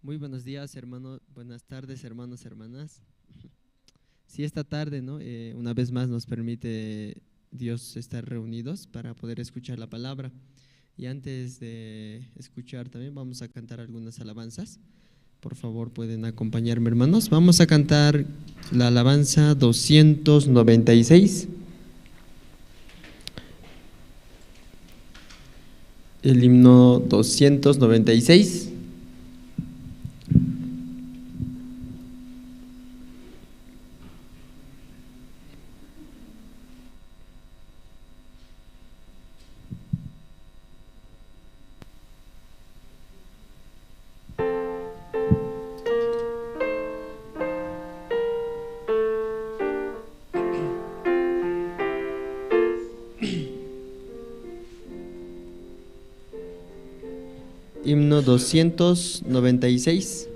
Muy buenos días, hermano. Buenas tardes, hermanos, hermanas. Sí, esta tarde, ¿no? Una vez más nos permite Dios estar reunidos para poder escuchar la palabra. Y antes de escuchar también vamos a cantar algunas alabanzas. Por favor, pueden acompañarme, hermanos. Vamos a cantar la alabanza 296. El himno 296. Himno 296.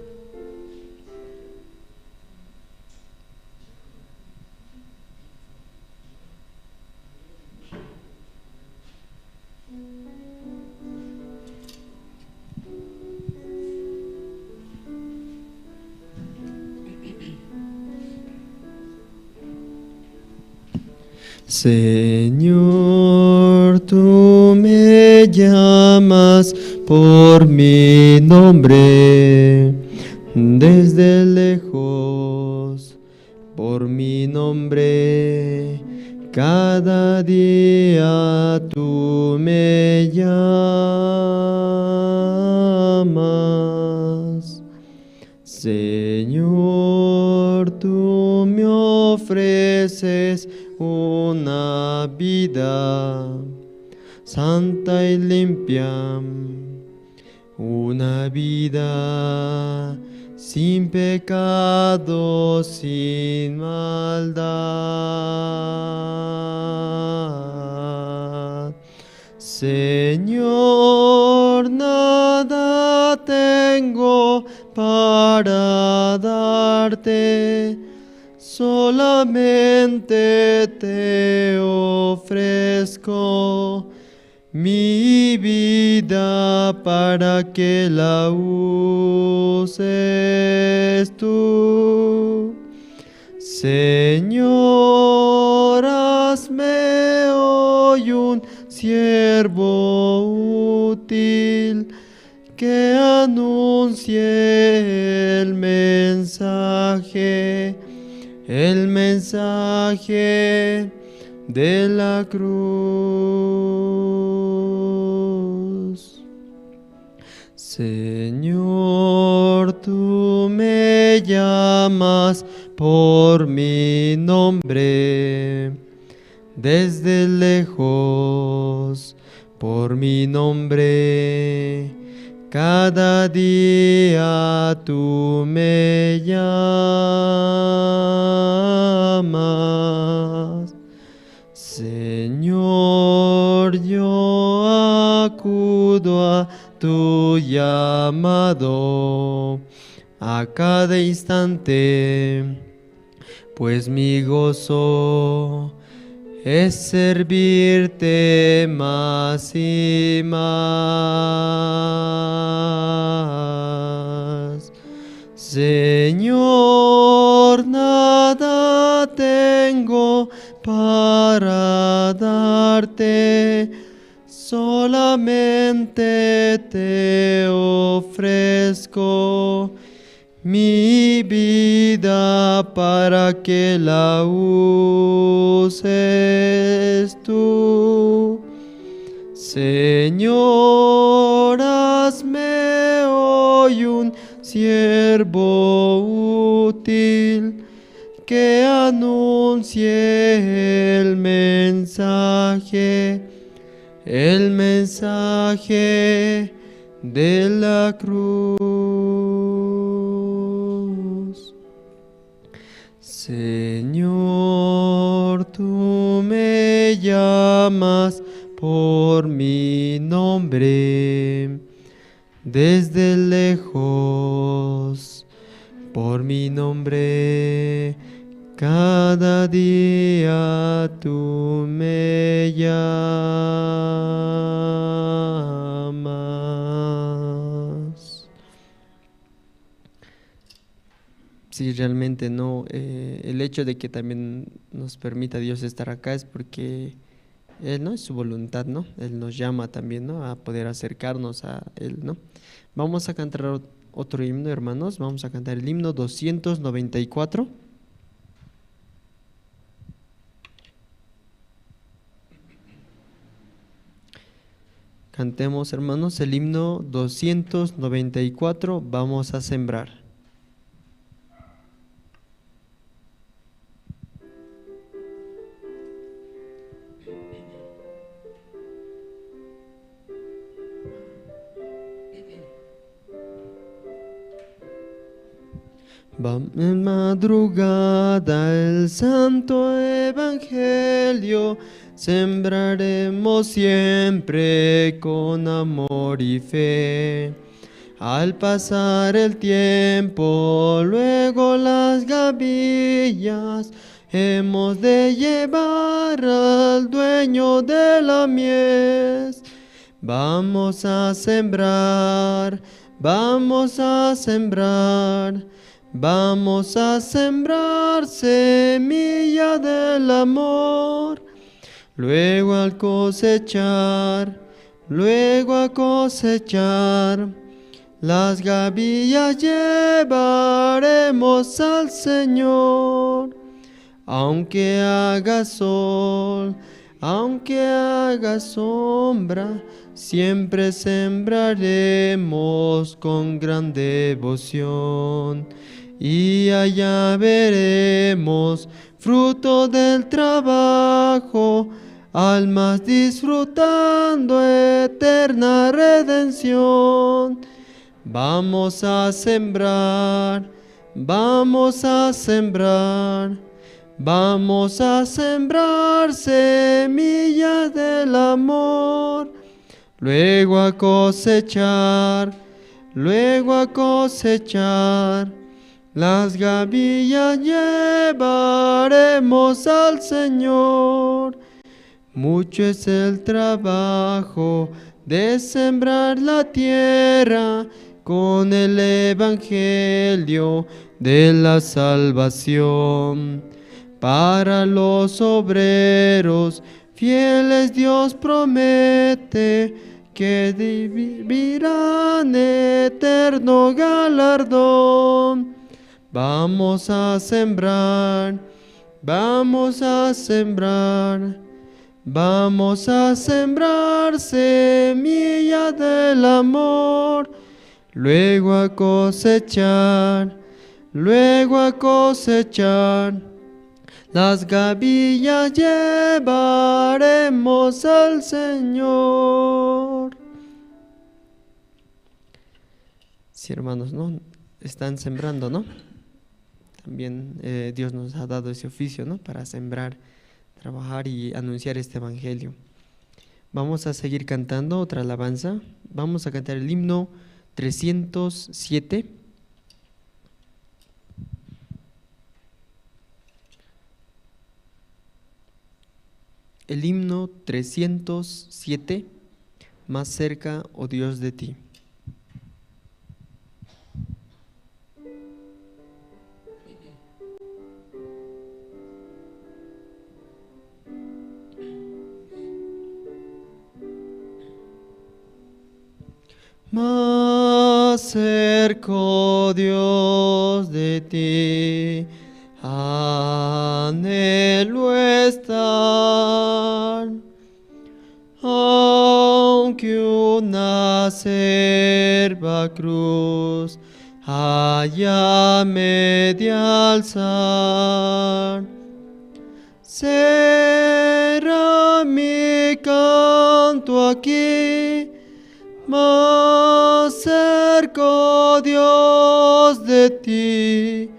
Señor, tú me llamas por mi nombre, desde lejos, por mi nombre, cada día tú me llamas. Señor, tú me ofreces una vida santa y limpia, una vida sin pecado, sin maldad. Señor, nada tengo para darte, solamente te ofrezco mi vida para que la uses tú. Señor, hazme hoy un siervo útil que anuncie el mensaje de la cruz. Señor, tú me llamas por mi nombre, desde lejos, por mi nombre, cada día tú me llamas. Señor, yo acudo a tu llamado a cada instante, pues mi gozo es servirte más y más. Señor, nada tengo para darte, solamente te ofrezco mi vida para que la uses tú. Señor, hazme hoy un siervo útil que anuncie el mensaje de la cruz. Señor, tú me llamas por mi nombre, desde lejos, por mi nombre, cada día tú me llamas. Sí, realmente no. El hecho de que también nos permita Dios estar acá es porque Él, ¿no? Es su voluntad, ¿no? Él nos llama también, ¿no? A poder acercarnos a Él, ¿no? Vamos a cantar otro himno, hermanos. Vamos a cantar el himno 294. Cantemos, hermanos, el himno 294. Vamos a sembrar. En madrugada el santo evangelio sembraremos siempre con amor y fe. Al pasar el tiempo, luego las gavillas hemos de llevar al dueño de la mies. Vamos a sembrar, vamos a sembrar. Vamos a sembrar semilla del amor, luego al cosechar, luego a cosechar, las gavillas llevaremos al Señor. Aunque haga sol, aunque haga sombra, siempre sembraremos con gran devoción. Y allá veremos fruto del trabajo, almas disfrutando eterna redención. Vamos a sembrar, vamos a sembrar, vamos a sembrar semillas del amor, luego a cosechar, luego a cosechar. Las gavillas llevaremos al Señor. Mucho es el trabajo de sembrar la tierra con el evangelio de la salvación. Para los obreros fieles Dios promete que vivirán eterno galardón. Vamos a sembrar, vamos a sembrar, vamos a sembrar semilla del amor, luego a cosechar, luego a cosechar, las gavillas llevaremos al Señor. Sí, hermanos, ¿no? Están sembrando, ¿no? También Dios nos ha dado ese oficio, ¿no? Para sembrar, trabajar y anunciar este evangelio. Vamos a seguir cantando otra alabanza. Vamos a cantar el himno 307. El himno 307, más cerca, oh Dios, de ti. Más cerca, oh Dios, de ti, anhelo estar, aunque una acerba cruz haya media alzar, será mi canto aquí. Más cerca, oh Dios, de ti,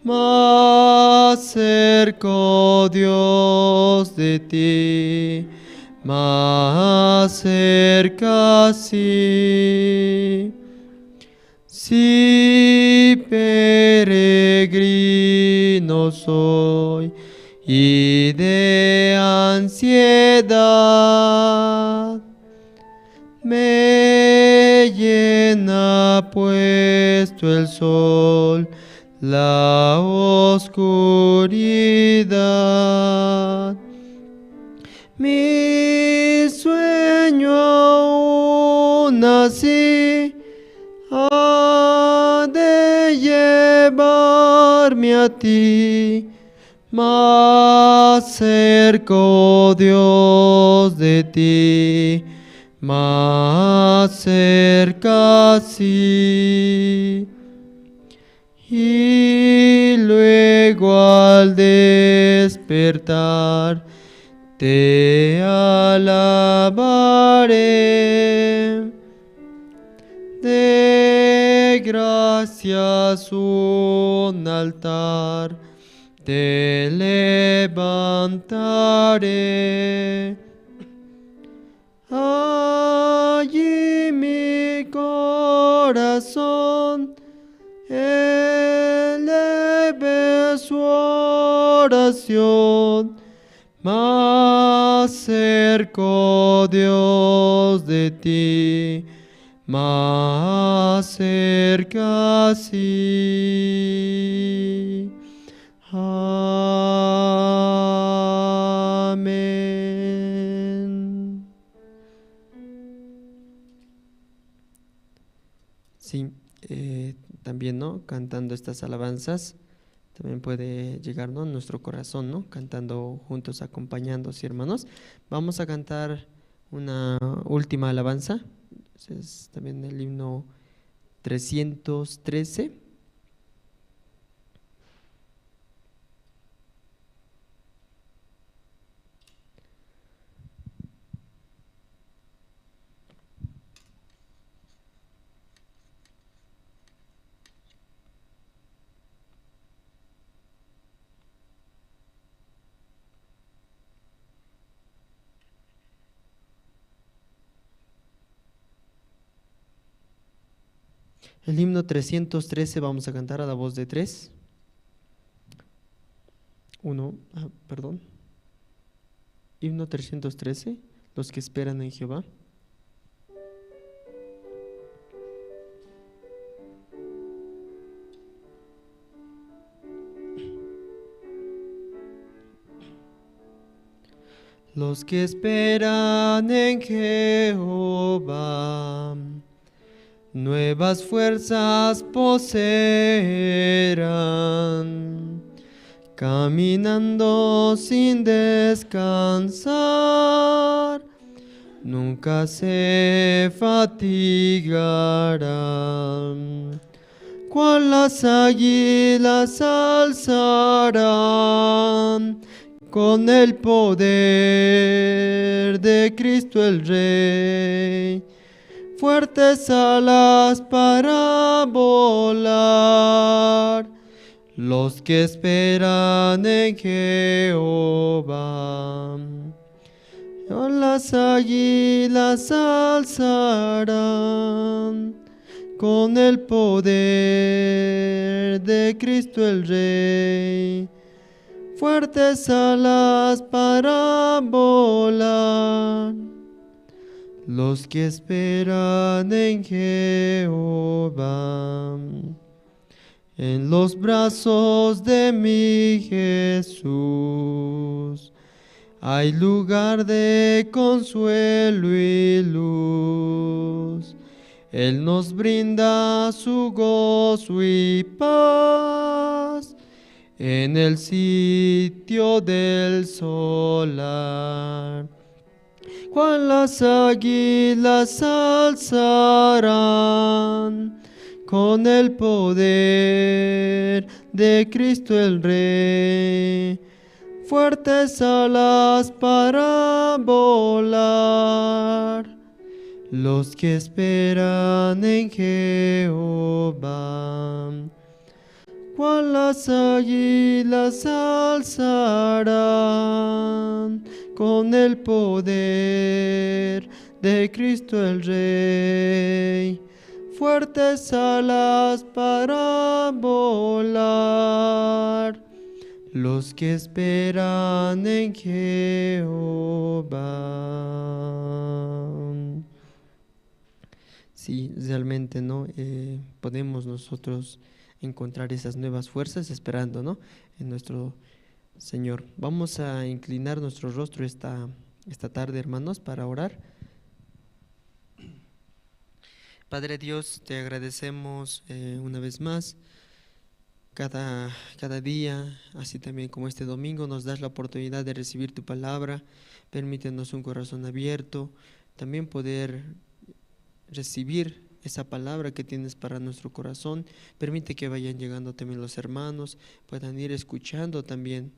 más cerca, oh Dios, de ti, más cerca, sí. Si peregrino soy y de ansiedad, me llena puesto el sol la oscuridad. Mi sueño aún así ha de llevarme a ti, más cerca, oh Dios, de ti, más cerca sí. Y luego al despertar te alabaré. De gracias un altar te levantaré. Allí mi corazón eleve su oración, más cerca, oh Dios, de ti, más cerca sí. Amén. Sí, también, ¿no? Cantando estas alabanzas, también puede llegar, ¿no? Nuestro corazón, ¿no? Cantando juntos, acompañándose, hermanos. Vamos a cantar una última alabanza. Es también el himno 313. El himno 313 vamos a cantar a la voz de tres. Perdón. Himno 313, los que esperan en Jehová. Los que esperan en Jehová, nuevas fuerzas poseerán, caminando sin descansar, nunca se fatigarán. Cual las águilas alzarán con el poder de Cristo el Rey, fuertes alas para volar, los que esperan en Jehová. Las águilas alzarán con el poder de Cristo el Rey, fuertes alas para volar, los que esperan en Jehová. En los brazos de mi Jesús hay lugar de consuelo y luz. Él nos brinda su gozo y paz en el sitio del solar. Cual las águilas alzarán con el poder de Cristo el Rey, fuertes alas para volar, los que esperan en Jehová. Cual las águilas alzarán con el poder de Cristo el Rey, fuertes alas para volar, los que esperan en Jehová. Sí, realmente, ¿no? Podemos nosotros encontrar esas nuevas fuerzas esperando, ¿no?, en nuestro Señor. Vamos a inclinar nuestro rostro esta tarde, hermanos, para orar. Padre Dios, te agradecemos una vez más. Cada día, así también como este domingo, nos das la oportunidad de recibir tu palabra. Permítenos un corazón abierto, también poder recibir esa palabra que tienes para nuestro corazón. Permite que vayan llegando también los hermanos, puedan ir escuchando también.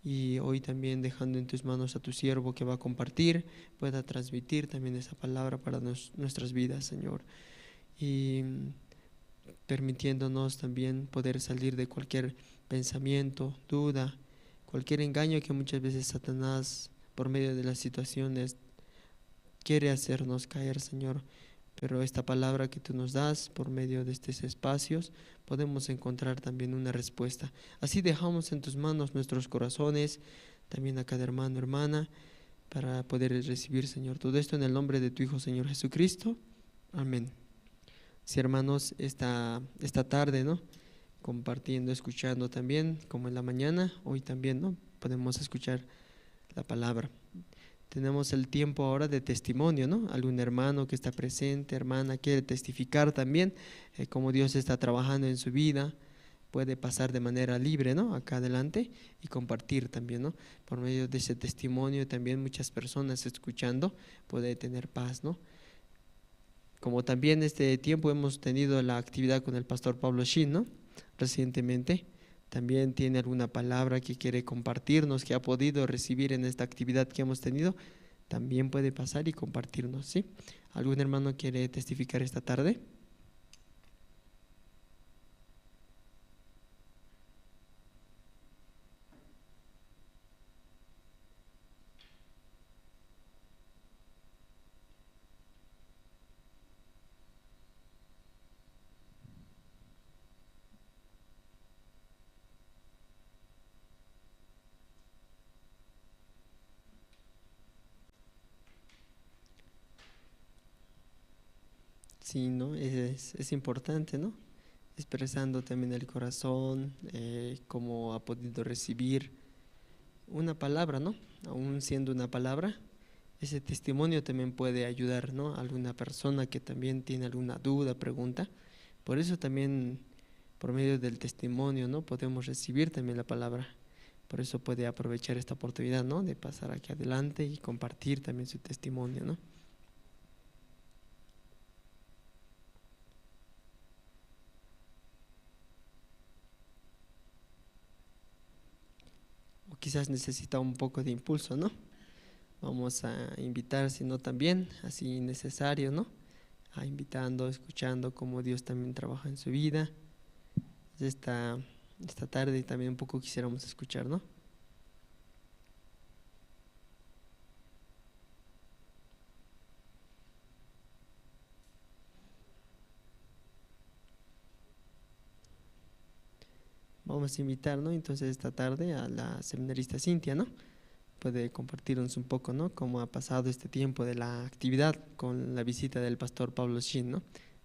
Y hoy también dejando en tus manos a tu siervo que va a compartir, pueda transmitir también esa palabra para nuestras vidas, Señor. Y permitiéndonos también poder salir de cualquier pensamiento, duda, cualquier engaño que muchas veces Satanás, por medio de las situaciones, quiere hacernos caer, Señor. Pero esta palabra que tú nos das por medio de estos espacios, podemos encontrar también una respuesta. Así dejamos en tus manos nuestros corazones, también a cada hermano, hermana, para poder recibir, Señor, todo esto en el nombre de tu Hijo, Señor Jesucristo. Amén. Sí, hermanos, esta tarde, ¿no?, compartiendo, escuchando también, como en la mañana, hoy también, ¿no?, podemos escuchar la palabra. Tenemos el tiempo ahora de testimonio, ¿no? Algún hermano que está presente, hermana, quiere testificar también cómo Dios está trabajando en su vida, puede pasar de manera libre, ¿no?, acá adelante y compartir también, ¿no? Por medio de ese testimonio también muchas personas escuchando puede tener paz, ¿no? Como también este tiempo hemos tenido la actividad con el pastor Pablo Shin, ¿no?, recientemente. También tiene alguna palabra que quiere compartirnos, que ha podido recibir en esta actividad que hemos tenido, también puede pasar y compartirnos, ¿sí? ¿Algún hermano quiere testificar esta tarde? Sí, ¿no? Es importante, ¿no?, expresando también el corazón, cómo ha podido recibir una palabra, ¿no? Aún siendo una palabra, ese testimonio también puede ayudar, ¿no?, a alguna persona que también tiene alguna duda, pregunta. Por eso también, por medio del testimonio, ¿no?, podemos recibir también la palabra. Por eso puede aprovechar esta oportunidad, ¿no?, de pasar aquí adelante y compartir también su testimonio, ¿no? O quizás necesita un poco de impulso, ¿no? Vamos a invitar, si no también, así necesario, ¿no?, a invitando, escuchando cómo Dios también trabaja en su vida. Esta tarde también un poco quisiéramos escuchar, ¿no? Vamos a invitar, ¿no?, entonces esta tarde a la seminarista Cintia, ¿no? Puede compartirnos un poco, ¿no?, cómo ha pasado este tiempo de la actividad con la visita del pastor Pablo Shin, ¿no?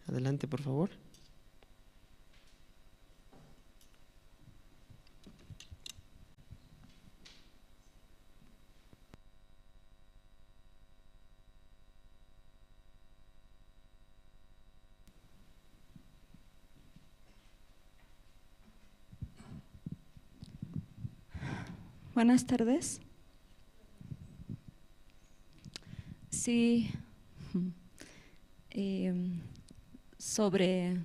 Adelante, por favor. Buenas tardes. Sí, sobre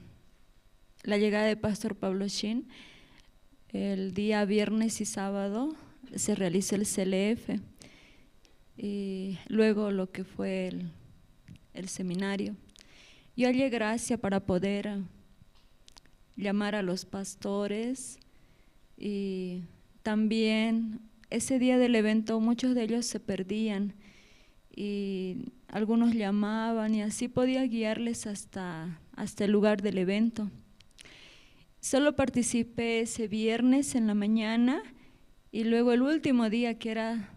la llegada del pastor Pablo Shin, el día viernes y sábado se realizó el CLF y luego lo que fue el seminario. Yo hallé gracia para poder llamar a los pastores y también ese día del evento muchos de ellos se perdían y algunos llamaban y así podía guiarles hasta el lugar del evento. Solo participé ese viernes en la mañana y luego el último día, que era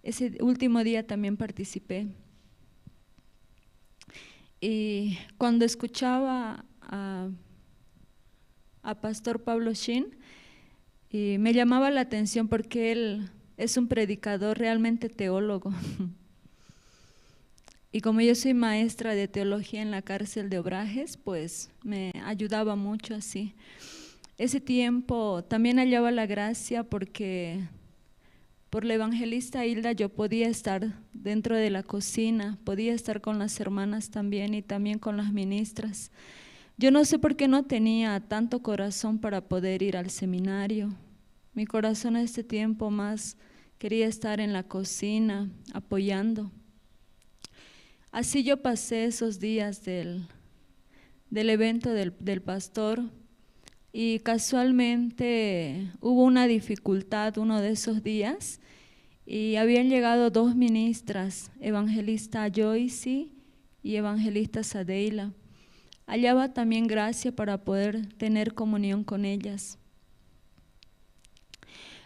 ese último día, también participé. Y cuando escuchaba a a Pastor Pablo Shin y me llamaba la atención porque él es un predicador realmente teólogo. Y como yo soy maestra de teología en la cárcel de Obrajes, pues me ayudaba mucho así. Ese tiempo también hallaba la gracia porque por la evangelista Hilda yo podía estar dentro de la cocina, podía estar con las hermanas también y también con las ministras. Yo no sé por qué no tenía tanto corazón para poder ir al seminario. Mi corazón a este tiempo más quería estar en la cocina, apoyando. Así yo pasé esos días del evento del pastor y casualmente hubo una dificultad uno de esos días y habían llegado dos ministras, evangelista Joyce y evangelista Sadeila. Hallaba también gracia para poder tener comunión con ellas.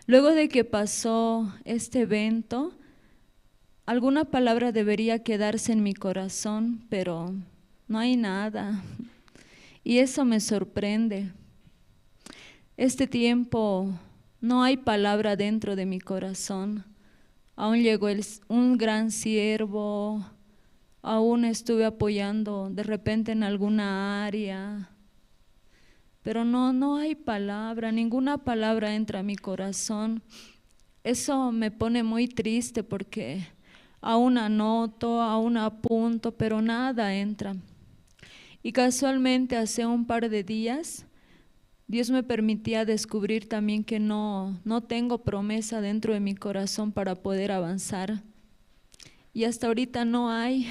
Luego de que pasó este evento, alguna palabra debería quedarse en mi corazón, pero no hay nada. Y eso me sorprende. Este tiempo no hay palabra dentro de mi corazón. Aún llegó un gran siervo, aún estuve apoyando de repente en alguna área, pero no hay palabra, ninguna palabra entra a mi corazón. Eso me pone muy triste porque aún anoto, aún apunto, pero nada entra. Y casualmente hace un par de días, Dios me permitía descubrir también que no tengo promesa dentro de mi corazón para poder avanzar. Y hasta ahorita no hay.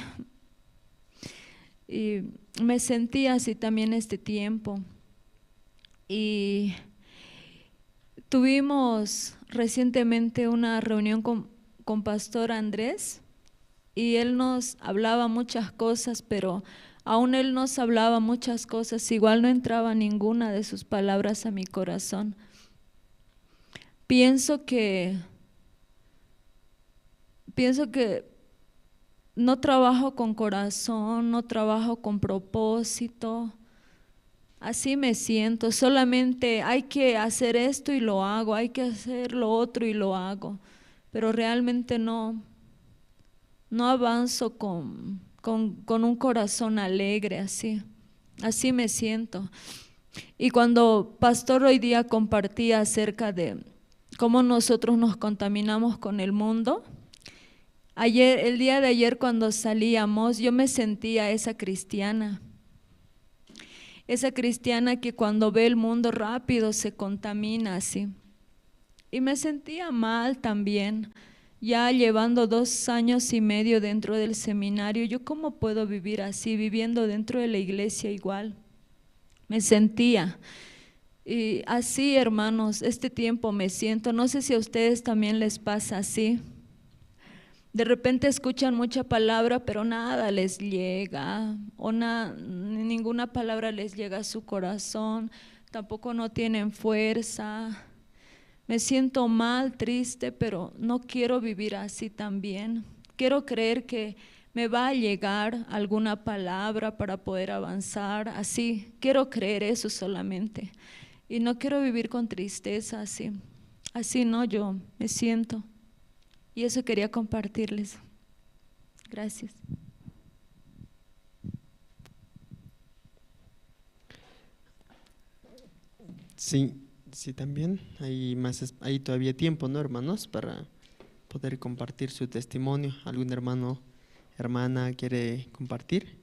Y me sentí así también este tiempo. Y tuvimos recientemente una reunión con Pastor Andrés y él nos hablaba muchas cosas, pero aún él nos hablaba muchas cosas, igual no entraba ninguna de sus palabras a mi corazón. Pienso que no trabajo con corazón, no trabajo con propósito. Así me siento, solamente hay que hacer esto y lo hago, hay que hacer lo otro y lo hago, pero realmente no avanzo con un corazón alegre, así me siento. Y cuando Pastor hoy día compartía acerca de cómo nosotros nos contaminamos con el mundo, el día de ayer cuando salíamos yo me sentía esa cristiana que cuando ve el mundo rápido se contamina así. Y me sentía mal también, ya llevando 2 años y medio dentro del seminario. ¿Yo cómo puedo vivir así, viviendo dentro de la iglesia igual? Me sentía. Y así, hermanos, este tiempo me siento, no sé si a ustedes también les pasa así. De repente escuchan mucha palabra, pero nada les llega, o ninguna palabra les llega a su corazón, tampoco no tienen fuerza. Me siento mal, triste, pero no quiero vivir así también. Quiero creer que me va a llegar alguna palabra para poder avanzar, así. Quiero creer eso solamente. Y no quiero vivir con tristeza así. Así no, yo me siento. Y eso quería compartirles. Gracias. Sí, también hay todavía tiempo, ¿no, hermanos? Para poder compartir su testimonio. ¿Algún hermano, hermana quiere compartir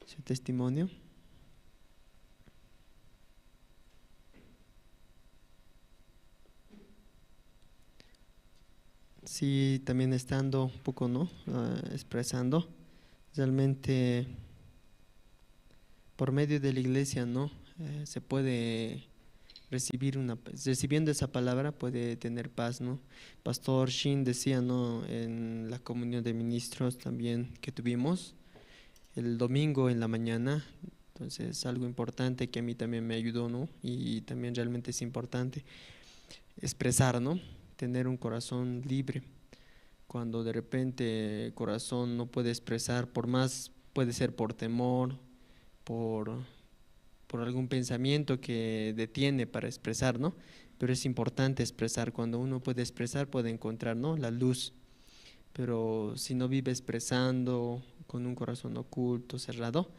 su testimonio? Sí, también estando un poco, ¿no? Expresando, realmente por medio de la iglesia, ¿no? Se puede recibiendo esa palabra puede tener paz, ¿no? Pastor Shin decía, ¿no? En la comunión de ministros también que tuvimos el domingo en la mañana, entonces algo importante que a mí también me ayudó, ¿no? Y también realmente es importante expresar, ¿no? Tener un corazón libre. Cuando de repente el corazón no puede expresar, por más puede ser por temor, por por algún pensamiento que detiene para expresar, ¿no? Pero es importante expresar. Cuando uno puede expresar, puede encontrar, ¿no?, la luz. Pero si no vive expresando con un corazón oculto, cerrado,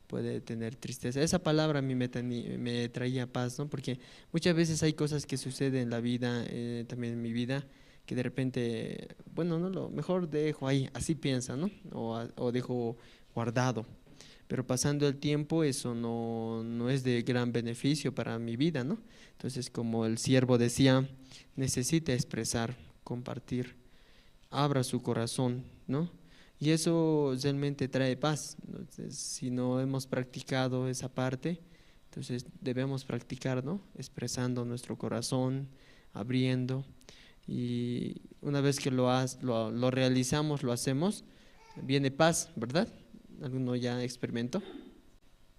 puede tener tristeza. Esa palabra a mí me traía paz, ¿no? Porque muchas veces hay cosas que suceden en la vida, también en mi vida, que de repente, bueno, no, lo mejor dejo ahí, así piensa, ¿no? O dejo guardado. Pero pasando el tiempo, eso no es de gran beneficio para mi vida, ¿no? Entonces, como el siervo decía, necesita expresar, compartir, abra su corazón, ¿no? Y eso realmente trae paz. Entonces, si no hemos practicado esa parte, entonces debemos practicar, ¿no? Expresando nuestro corazón, abriendo. Y una vez que lo realizamos, lo hacemos, viene paz, ¿verdad? ¿Alguno ya experimentó?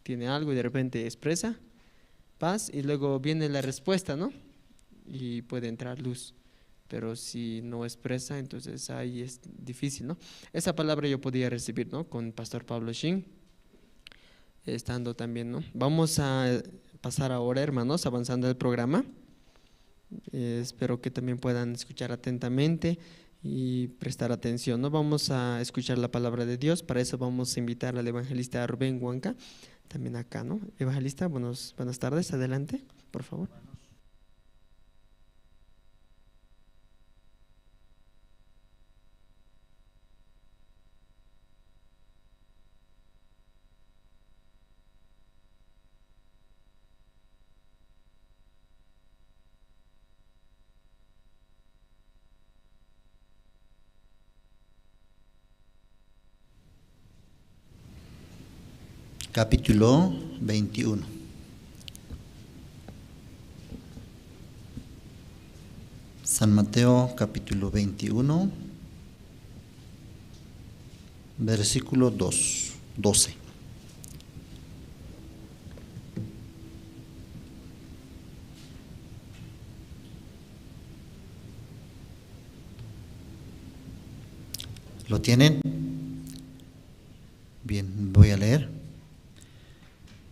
Tiene algo y de repente expresa paz y luego viene la respuesta, ¿no? Y puede entrar luz. Pero si no expresa, entonces ahí es difícil, ¿no? Esa palabra yo podía recibir, ¿no?, con Pastor Pablo Shin, estando también, ¿no? Vamos a pasar ahora, hermanos, avanzando el programa. Espero que también puedan escuchar atentamente y prestar atención, ¿no? Vamos a escuchar la palabra de Dios. Para eso vamos a invitar al evangelista Rubén Huanca, también acá, ¿no? Evangelista, buenas tardes, adelante, por favor. Capítulo 21. San Mateo capítulo 21, versículo 12. ¿Lo tienen? Bien, voy a leer.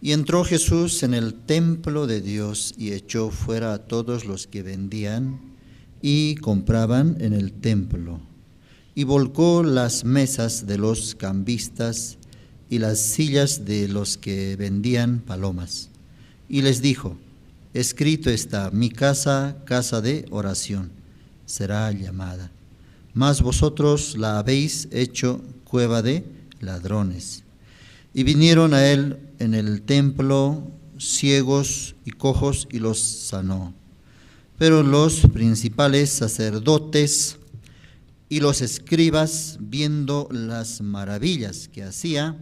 Y entró Jesús en el templo de Dios y echó fuera a todos los que vendían y compraban en el templo, y volcó las mesas de los cambistas y las sillas de los que vendían palomas. Y les dijo: escrito está, mi casa, casa de oración, será llamada, mas vosotros la habéis hecho cueva de ladrones. Y vinieron a él en el templo ciegos y cojos y los sanó. Pero los principales sacerdotes y los escribas, viendo las maravillas que hacía,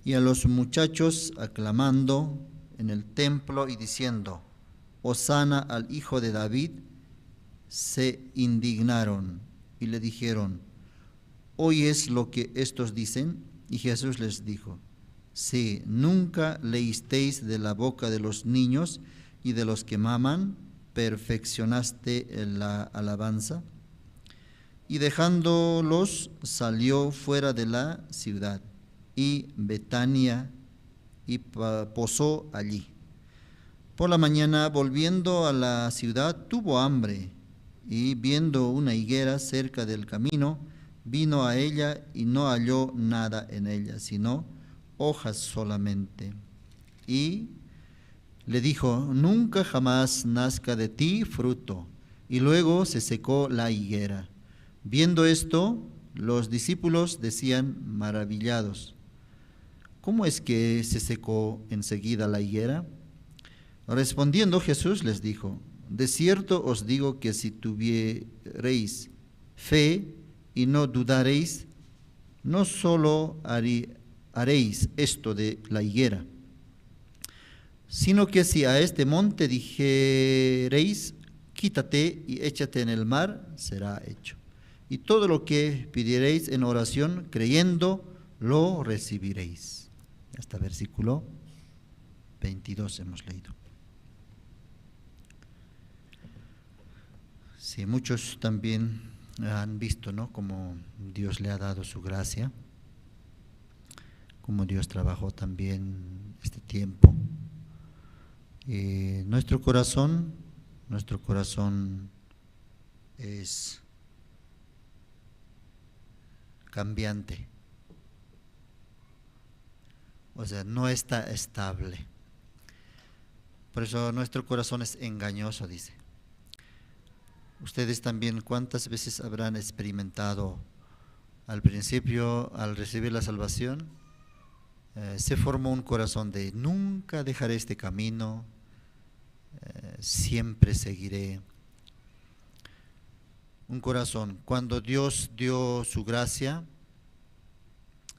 y a los muchachos aclamando en el templo y diciendo: Hosana al Hijo de David, se indignaron y le dijeron: ¿oyes lo que estos dicen? Y Jesús les dijo: sí, ¿nunca leísteis de la boca de los niños y de los que maman, perfeccionaste la alabanza? Y dejándolos, salió fuera de la ciudad y Betania, y posó allí. Por la mañana, volviendo a la ciudad, tuvo hambre, y viendo una higuera cerca del camino, vino a ella y no halló nada en ella, sino hojas solamente. Y le dijo: nunca jamás nazca de ti fruto. Y luego se secó la higuera. Viendo esto, los discípulos decían maravillados: ¿cómo es que se secó enseguida la higuera? Respondiendo Jesús les dijo: de cierto os digo que si tuviereis fe y no dudaréis, no solo haréis esto de la higuera, sino que si a este monte dijereis: quítate y échate en el mar, será hecho. Y todo lo que pidiereis en oración, creyendo, lo recibiréis. Hasta versículo 22 hemos leído. Sí, muchos también han visto, ¿no?, cómo Dios le ha dado su gracia, cómo Dios trabajó también este tiempo Y nuestro corazón es cambiante, o sea, no está estable. Por eso nuestro corazón es engañoso, dice. Ustedes también, ¿cuántas veces habrán experimentado al principio, al recibir la salvación, se formó un corazón de nunca dejaré este camino, siempre seguiré? Un corazón, cuando Dios dio su gracia,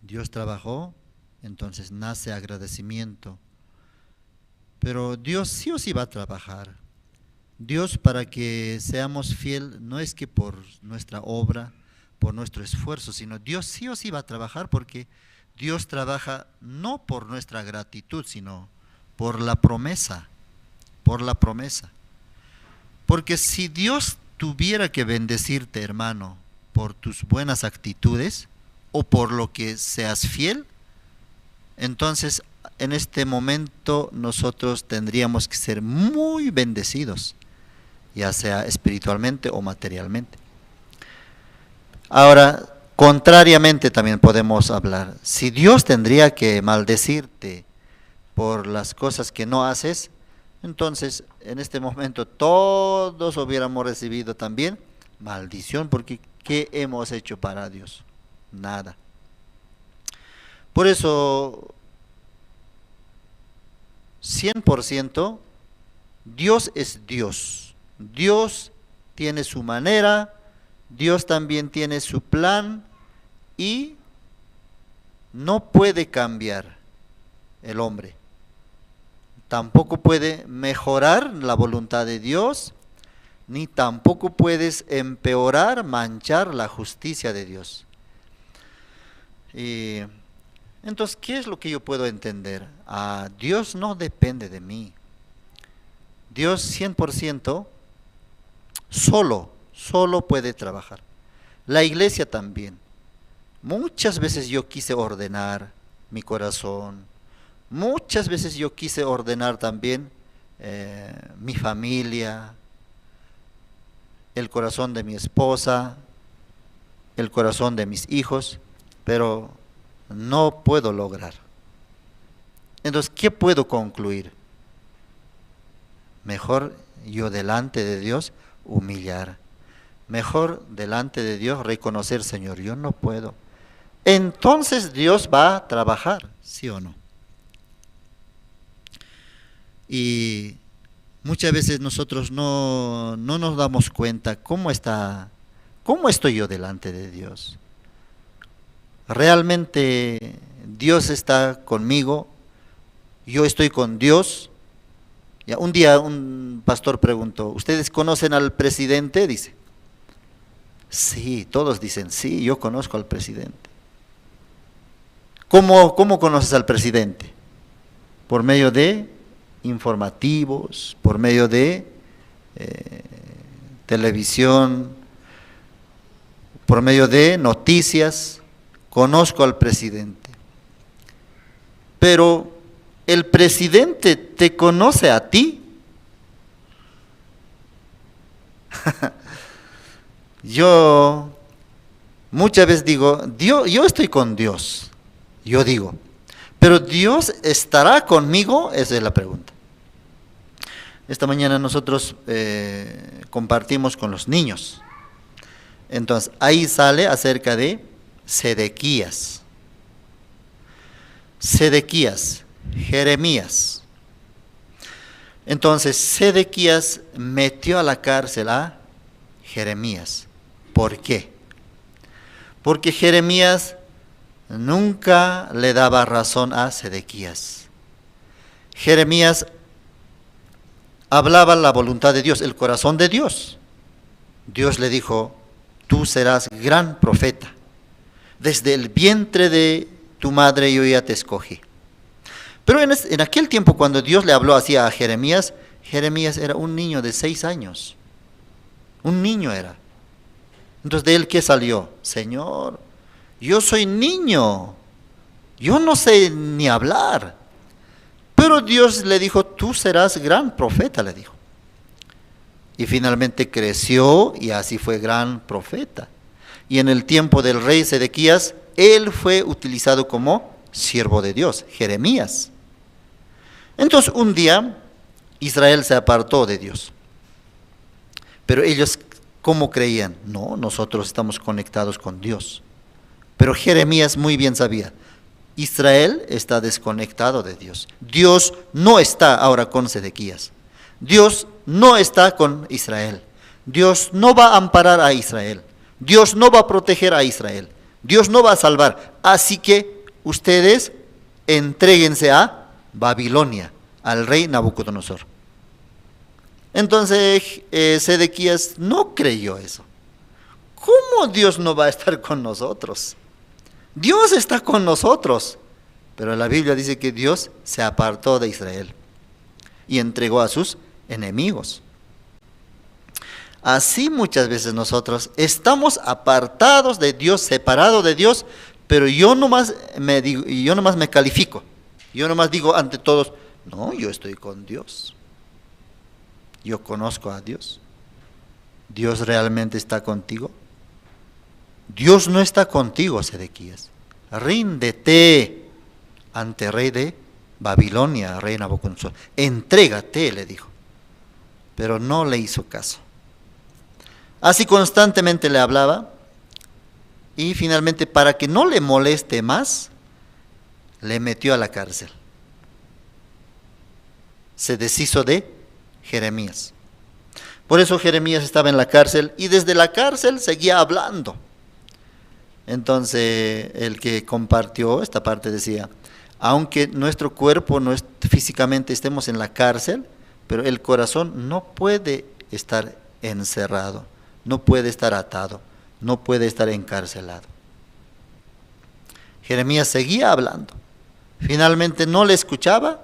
Dios trabajó, entonces nace agradecimiento. Pero Dios sí o sí va a trabajar. Dios, para que seamos fiel, no es que por nuestra obra, por nuestro esfuerzo, sino Dios sí o sí va a trabajar, porque Dios trabaja no por nuestra gratitud, sino por la promesa, por la promesa. Porque si Dios tuviera que bendecirte, hermano, por tus buenas actitudes o por lo que seas fiel, entonces en este momento nosotros tendríamos que ser muy bendecidos, ya sea espiritualmente o materialmente. Ahora, contrariamente también podemos hablar. Si Dios tendría que maldecirte por las cosas que no haces, entonces en este momento todos hubiéramos recibido también maldición, porque ¿qué hemos hecho para Dios? Nada. Por eso, 100%, Dios es Dios. Dios tiene su manera, Dios también tiene su plan y no puede cambiar el hombre. Tampoco puede mejorar la voluntad de Dios, ni tampoco puedes empeorar, manchar la justicia de Dios. Y entonces, ¿qué es lo que yo puedo entender? Dios no depende de mí. Dios 100% solo puede trabajar. La iglesia también. Muchas veces yo quise ordenar mi corazón. Muchas veces yo quise ordenar también mi familia, el corazón de mi esposa, el corazón de mis hijos, pero no puedo lograr. Entonces, ¿qué puedo concluir? Mejor yo delante de Dios humillar. Mejor delante de Dios reconocer, Señor, yo no puedo. Entonces Dios va a trabajar, ¿sí o no? Y muchas veces nosotros no nos damos cuenta cómo estoy yo delante de Dios. ¿Realmente Dios está conmigo? ¿Yo estoy con Dios? Ya, un día un pastor preguntó, ¿ustedes conocen al presidente? Dice. Sí, todos dicen, sí, yo conozco al presidente. ¿Cómo conoces al presidente? Por medio de informativos, por medio de televisión, por medio de noticias. Conozco al presidente. Pero ¿el presidente te conoce a ti? Yo muchas veces digo, yo estoy con Dios, yo digo, pero ¿Dios estará conmigo? Esa es la pregunta. Esta mañana nosotros compartimos con los niños. Entonces, ahí sale acerca de Sedequías, Jeremías. Entonces, Sedequías metió a la cárcel a Jeremías. ¿Por qué? Porque Jeremías nunca le daba razón a Sedequías. Jeremías hablaba la voluntad de Dios, el corazón de Dios. Dios le dijo, tú serás gran profeta. Desde el vientre de tu madre yo ya te escogí. Pero en aquel tiempo cuando Dios le habló así a Jeremías, Jeremías era un niño de 6 años. Un niño era. Entonces, ¿de él qué salió? Señor, yo soy niño. Yo no sé ni hablar. Pero Dios le dijo, tú serás gran profeta, le dijo. Y finalmente creció y así fue gran profeta. Y en el tiempo del rey Sedequías, él fue utilizado como siervo de Dios, Jeremías. Entonces un día Israel se apartó de Dios. Pero ellos, ¿cómo creían? No, nosotros estamos conectados con Dios. Pero Jeremías muy bien sabía, Israel está desconectado de Dios. Dios no está ahora con Sedequías. Dios no está con Israel. Dios no va a amparar a Israel. Dios no va a proteger a Israel. Dios no va a salvar. Así que ustedes entréguense a Babilonia, al rey Nabucodonosor. Entonces Sedequías no creyó eso. ¿Cómo Dios no va a estar con nosotros? Dios está con nosotros. Pero la Biblia dice que Dios se apartó de Israel y entregó a sus enemigos. Así muchas veces nosotros estamos apartados de Dios, separados de Dios, pero yo nomás me califico. Yo nomás digo ante todos, no, yo estoy con Dios. Yo conozco a Dios. ¿Dios realmente está contigo? Dios no está contigo, Sedequías. Ríndete ante el rey de Babilonia, rey Nabucodonosor. Entrégate, le dijo. Pero no le hizo caso. Así constantemente le hablaba y finalmente, para que no le moleste más, le metió a la cárcel. Se deshizo de Jeremías. Por eso Jeremías estaba en la cárcel y desde la cárcel seguía hablando. Entonces el que compartió esta parte decía, aunque nuestro cuerpo físicamente estemos en la cárcel, pero el corazón no puede estar encerrado, no puede estar atado, no puede estar encarcelado. Jeremías seguía hablando. Finalmente no le escuchaba.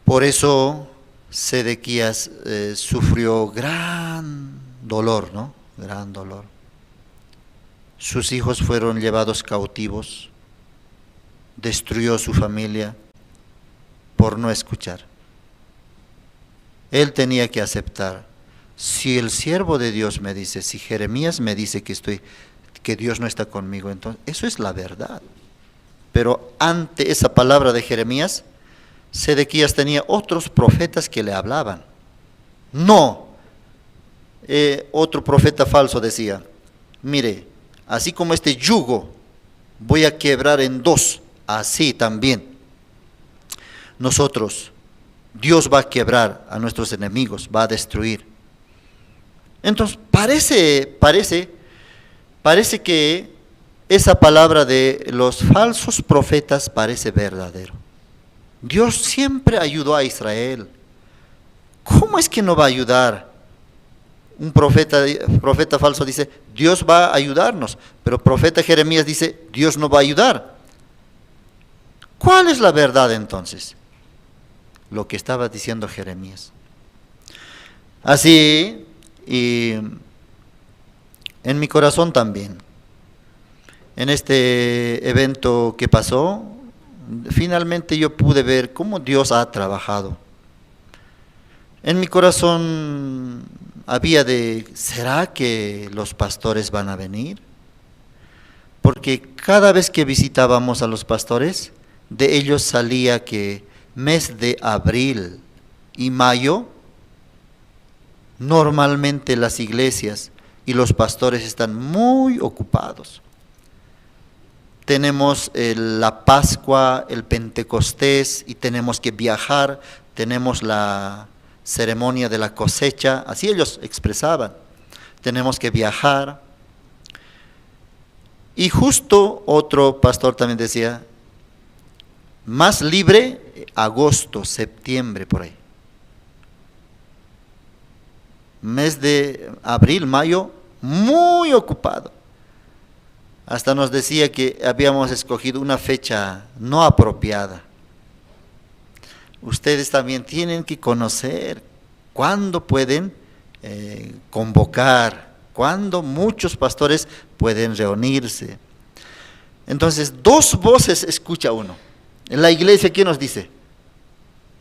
Por eso Sedequías sufrió gran dolor, ¿no? Gran dolor. Sus hijos fueron llevados cautivos. Destruyó su familia por no escuchar. Él tenía que aceptar. Si el siervo de Dios me dice, si Jeremías me dice que Dios no está conmigo, entonces eso es la verdad. Pero ante esa palabra de Jeremías, Sedequías tenía otros profetas que le hablaban. No, otro profeta falso decía, mire, así como este yugo voy a quebrar en dos, así también nosotros, Dios va a quebrar a nuestros enemigos, va a destruir. Entonces parece que esa palabra de los falsos profetas parece verdadero. Dios siempre ayudó a Israel. ¿Cómo es que no va a ayudar? Un profeta falso dice, Dios va a ayudarnos, pero el profeta Jeremías dice, Dios no va a ayudar. ¿Cuál es la verdad entonces? Lo que estaba diciendo Jeremías. Así, y en mi corazón también, en este evento que pasó, finalmente yo pude ver cómo Dios ha trabajado. En mi corazón había ¿será que los pastores van a venir? Porque cada vez que visitábamos a los pastores, de ellos salía que mes de abril y mayo, normalmente las iglesias y los pastores están muy ocupados. Tenemos la Pascua, el Pentecostés y tenemos que viajar, tenemos la ceremonia de la cosecha, así ellos expresaban, tenemos que viajar. Y justo otro pastor también decía, más libre agosto, septiembre, por ahí. Mes de abril, mayo, muy ocupado. Hasta nos decía que habíamos escogido una fecha no apropiada. Ustedes también tienen que conocer cuándo pueden convocar, cuándo muchos pastores pueden reunirse. Entonces, dos voces escucha uno. En la iglesia, ¿qué nos dice?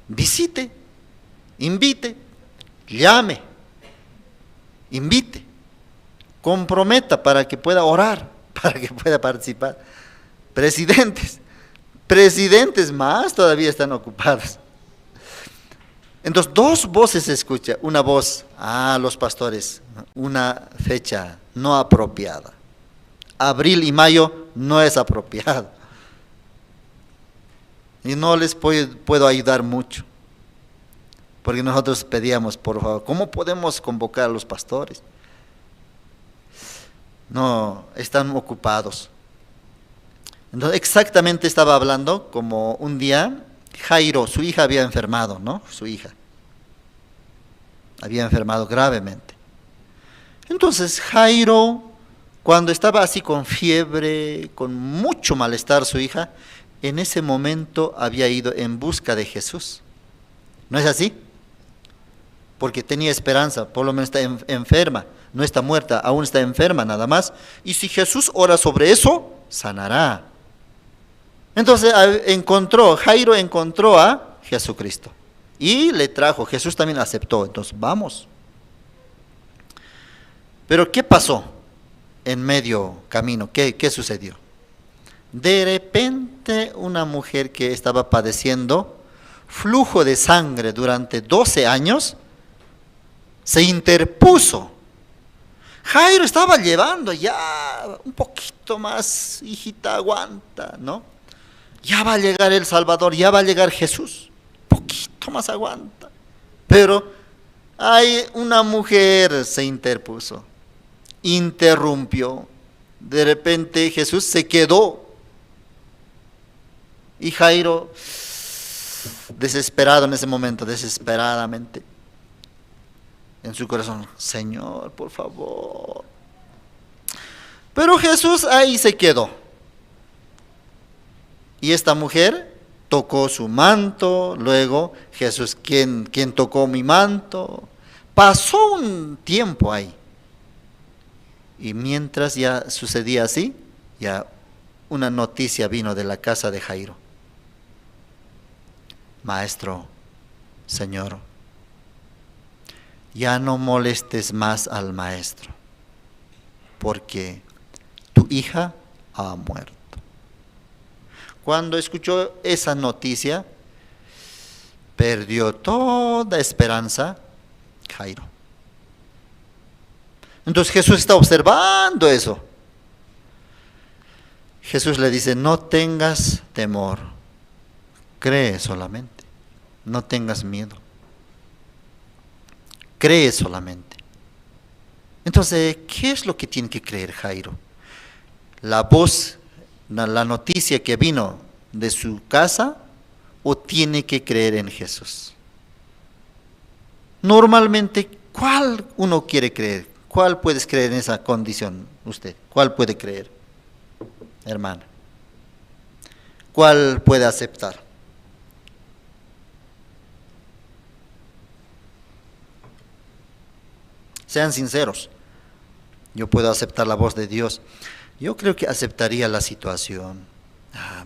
Visite, invite, llame, invite, comprometa para que pueda orar, para que pueda participar. Presidentes más todavía están ocupados. Entonces, dos voces se escucha. Una voz, los pastores, una fecha no apropiada. Abril y mayo no es apropiado. Y no les puedo ayudar mucho. Porque nosotros pedíamos, por favor, ¿cómo podemos convocar a los pastores? No, están ocupados. Entonces, exactamente estaba hablando como un día, Jairo, su hija había enfermado, ¿no? Su hija había enfermado gravemente. Entonces, Jairo, cuando estaba así con fiebre, con mucho malestar su hija, en ese momento había ido en busca de Jesús. ¿No es así? Porque tenía esperanza, por lo menos está enferma, no está muerta, aún está enferma nada más. Y si Jesús ora sobre eso, sanará. Entonces Jairo encontró a Jesucristo y le trajo. Jesús también aceptó, entonces vamos. Pero ¿qué pasó en medio camino? ¿Qué sucedió? De repente una mujer que estaba padeciendo flujo de sangre durante 12 años se interpuso. Jairo estaba llevando ya un poquito más, hijita, aguanta, ¿no? Ya va a llegar el Salvador, ya va a llegar Jesús, poquito más aguanta. Pero hay una mujer se interpuso, interrumpió. De repente Jesús se quedó. Y Jairo, desesperado en ese momento, desesperadamente, en su corazón, Señor, por favor. Pero Jesús ahí se quedó. Y esta mujer tocó su manto, luego Jesús, ¿quién tocó mi manto? Pasó un tiempo ahí. Y mientras ya sucedía así, ya una noticia vino de la casa de Jairo. Maestro, Señor, ya no molestes más al maestro, porque tu hija ha muerto. Cuando escuchó esa noticia, perdió toda esperanza Jairo. Entonces Jesús está observando eso. Jesús le dice, no tengas temor, cree solamente, no tengas miedo, cree solamente. Entonces, ¿qué es lo que tiene que creer Jairo? La voz, la noticia que vino de su casa, o tiene que creer en Jesús. Normalmente, ¿cuál uno quiere creer? ¿Cuál puedes creer en esa condición usted? ¿Cuál puede creer, hermana? ¿Cuál puede aceptar? Sean sinceros. Yo puedo aceptar la voz de Dios. Yo creo que aceptaría la situación.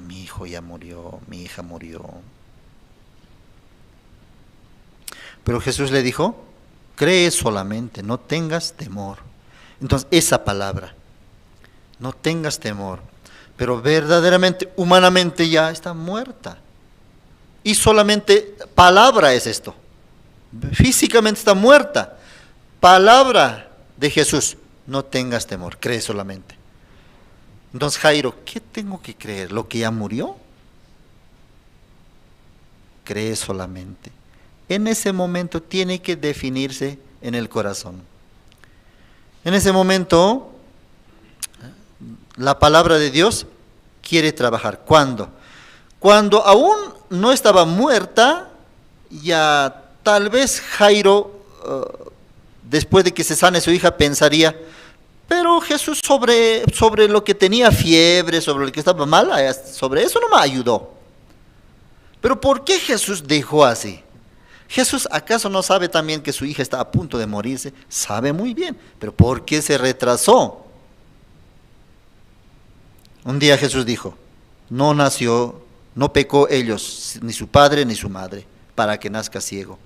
Mi hijo ya murió, mi hija murió. Pero Jesús le dijo, cree solamente, no tengas temor. Entonces, esa palabra, no tengas temor, pero verdaderamente, humanamente ya está muerta. Y solamente palabra es esto. Físicamente está muerta. Palabra de Jesús, no tengas temor, cree solamente. Entonces, Jairo, ¿qué tengo que creer? ¿Lo que ya murió? Cree solamente. En ese momento tiene que definirse en el corazón. En ese momento, la palabra de Dios quiere trabajar. ¿Cuándo? Cuando aún no estaba muerta, ya tal vez Jairo, después de que se sane su hija, pensaría, pero Jesús sobre lo que tenía fiebre, sobre lo que estaba mal, sobre eso no me ayudó. Pero ¿por qué Jesús dejó así? ¿Jesús acaso no sabe también que su hija está a punto de morirse? Sabe muy bien, pero ¿por qué se retrasó? Un día Jesús dijo, no nació No pecó ellos, ni su padre ni su madre, para que nazca ciego,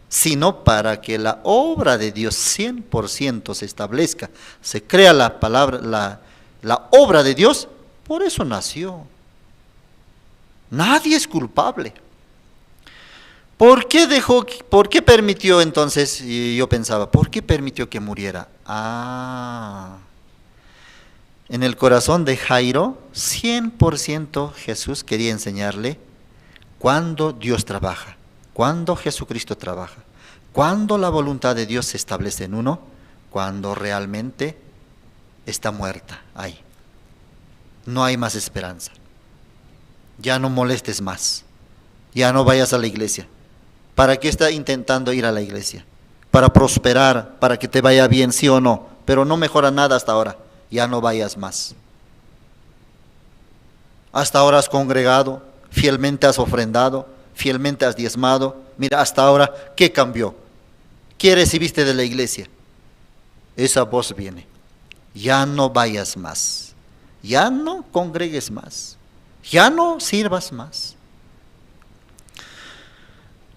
sino para que la obra de Dios 100% se establezca. Se crea la palabra, la obra de Dios, por eso nació. Nadie es culpable. ¿Por qué permitió entonces? Y yo pensaba, ¿por qué permitió que muriera? En el corazón de Jairo, 100% Jesús quería enseñarle cuándo Dios trabaja, cuándo Jesucristo trabaja, cuándo la voluntad de Dios se establece en uno, cuando realmente está muerta ahí. No hay más esperanza. Ya no molestes más. Ya no vayas a la iglesia. ¿Para qué está intentando ir a la iglesia? Para prosperar, para que te vaya bien, sí o no, pero no mejora nada hasta ahora. Ya no vayas más. Hasta ahora has congregado, fielmente has ofrendado, fielmente has diezmado. Mira, hasta ahora, ¿qué cambió? ¿Qué recibiste de la iglesia? Esa voz viene. Ya no vayas más. Ya no congregues más. Ya no sirvas más.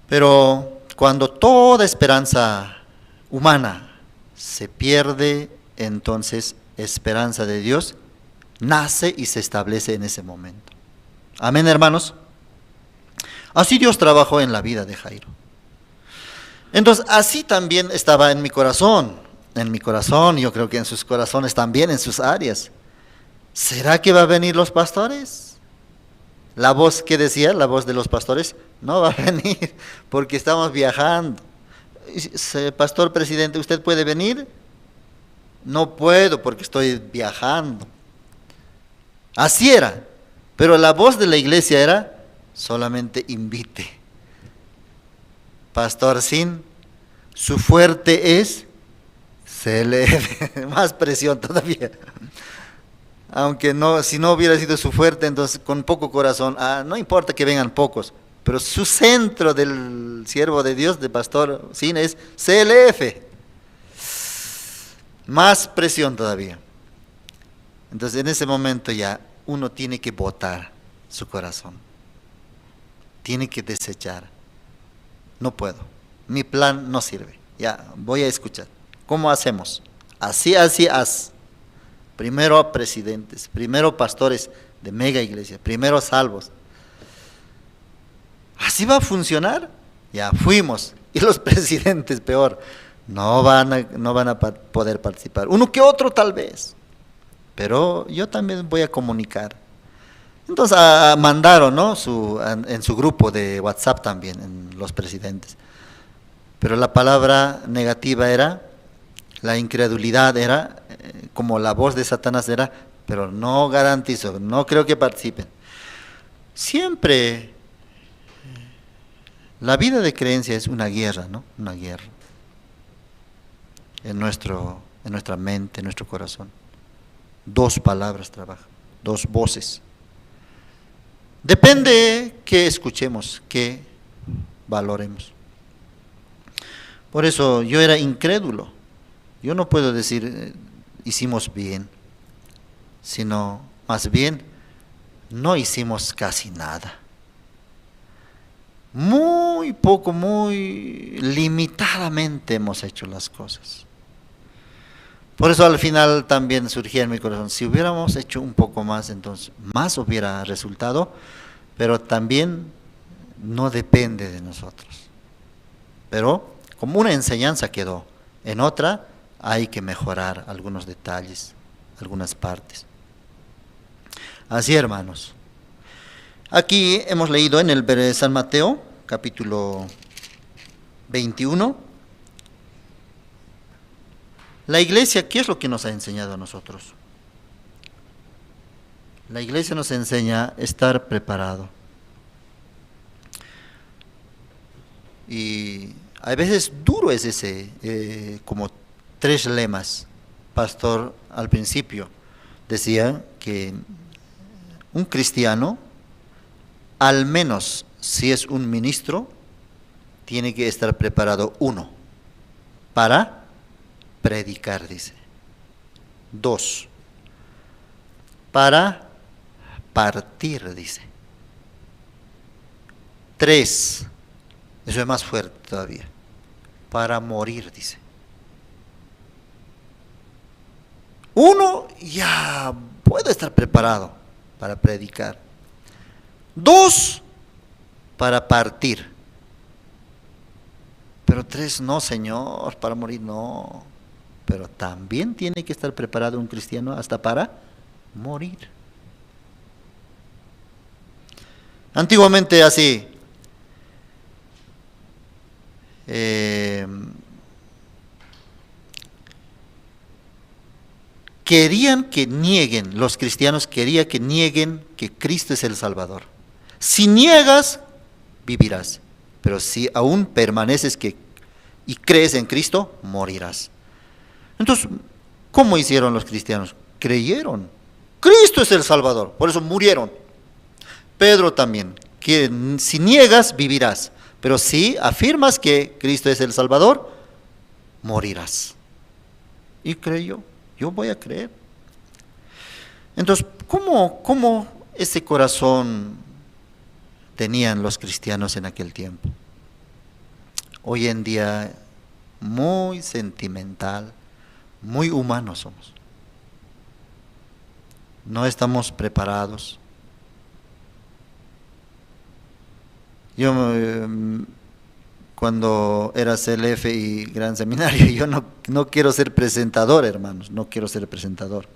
Pero cuando toda esperanza humana se pierde, entonces esperanza de Dios nace y se establece en ese momento. Amén, hermanos. Así Dios trabajó en la vida de Jairo. Entonces, así también estaba en mi corazón, yo creo que en sus corazones también, en sus áreas. ¿Será que va a venir los pastores? La voz que decía, la voz de los pastores, no va a venir porque estamos viajando. Pastor presidente, ¿usted puede venir? No puedo porque estoy viajando. Así era, pero la voz de la iglesia era, solamente invite. Pastor Sin, su fuerte es CLF, más presión todavía. Aunque no, si no hubiera sido su fuerte, entonces con poco corazón, no importa que vengan pocos, pero su centro del siervo de Dios, de Pastor Sin, es CLF. Más presión todavía. Entonces en ese momento ya uno tiene que botar su corazón. Tiene que desechar. No puedo. Mi plan no sirve. Ya, voy a escuchar. ¿Cómo hacemos? Así haz. Primero presidentes, primero pastores de mega iglesia, primero salvos. ¿Así va a funcionar? Ya fuimos. Y los presidentes, peor, no van a poder participar. Uno que otro tal vez. Pero yo también voy a comunicar. Entonces mandaron, ¿no? En su grupo de WhatsApp también, en los presidentes. Pero la palabra negativa era, la incredulidad era, como la voz de Satanás era, pero no garantizo, no creo que participen. Siempre la vida de creencia es una guerra, ¿no? Una guerra. En nuestra mente, en nuestro corazón. Dos palabras trabajan, dos voces. Depende que escuchemos, que valoremos. Por eso yo era incrédulo. Yo no puedo decir hicimos bien, sino más bien no hicimos casi nada. Muy poco, muy limitadamente hemos hecho las cosas. Por eso al final también surgía en mi corazón, si hubiéramos hecho un poco más, entonces más hubiera resultado, pero también no depende de nosotros. Pero como una enseñanza quedó, en otra hay que mejorar algunos detalles, algunas partes. Así, hermanos. Aquí hemos leído en el San Mateo, capítulo 21. La iglesia, ¿qué es lo que nos ha enseñado a nosotros? La iglesia nos enseña a estar preparado. Y a veces duro es ese, como 3 lemas. Pastor al principio decía que un cristiano, al menos si es un ministro, tiene que estar preparado, 1, para predicar, dice. 2, para partir, dice. 3, eso es más fuerte todavía, para morir, dice. 1, ya puedo estar preparado para predicar. 2, para partir. Pero 3, no, Señor, para morir no. Pero también tiene que estar preparado un cristiano hasta para morir. Antiguamente así, querían que nieguen, los cristianos querían que nieguen que Cristo es el Salvador. Si niegas, vivirás, pero si aún permaneces y crees en Cristo, morirás. Entonces, ¿cómo hicieron los cristianos? Creyeron. Cristo es el Salvador, por eso murieron. Pedro también, que si niegas, vivirás, pero si afirmas que Cristo es el Salvador, morirás. Y creyó, yo voy a creer. Entonces, ¿cómo ese corazón tenían los cristianos en aquel tiempo? Hoy en día, muy sentimental, muy humanos somos. No estamos preparados. Yo cuando era CLF y Gran Seminario, yo no quiero ser presentador, hermanos, no quiero ser presentador,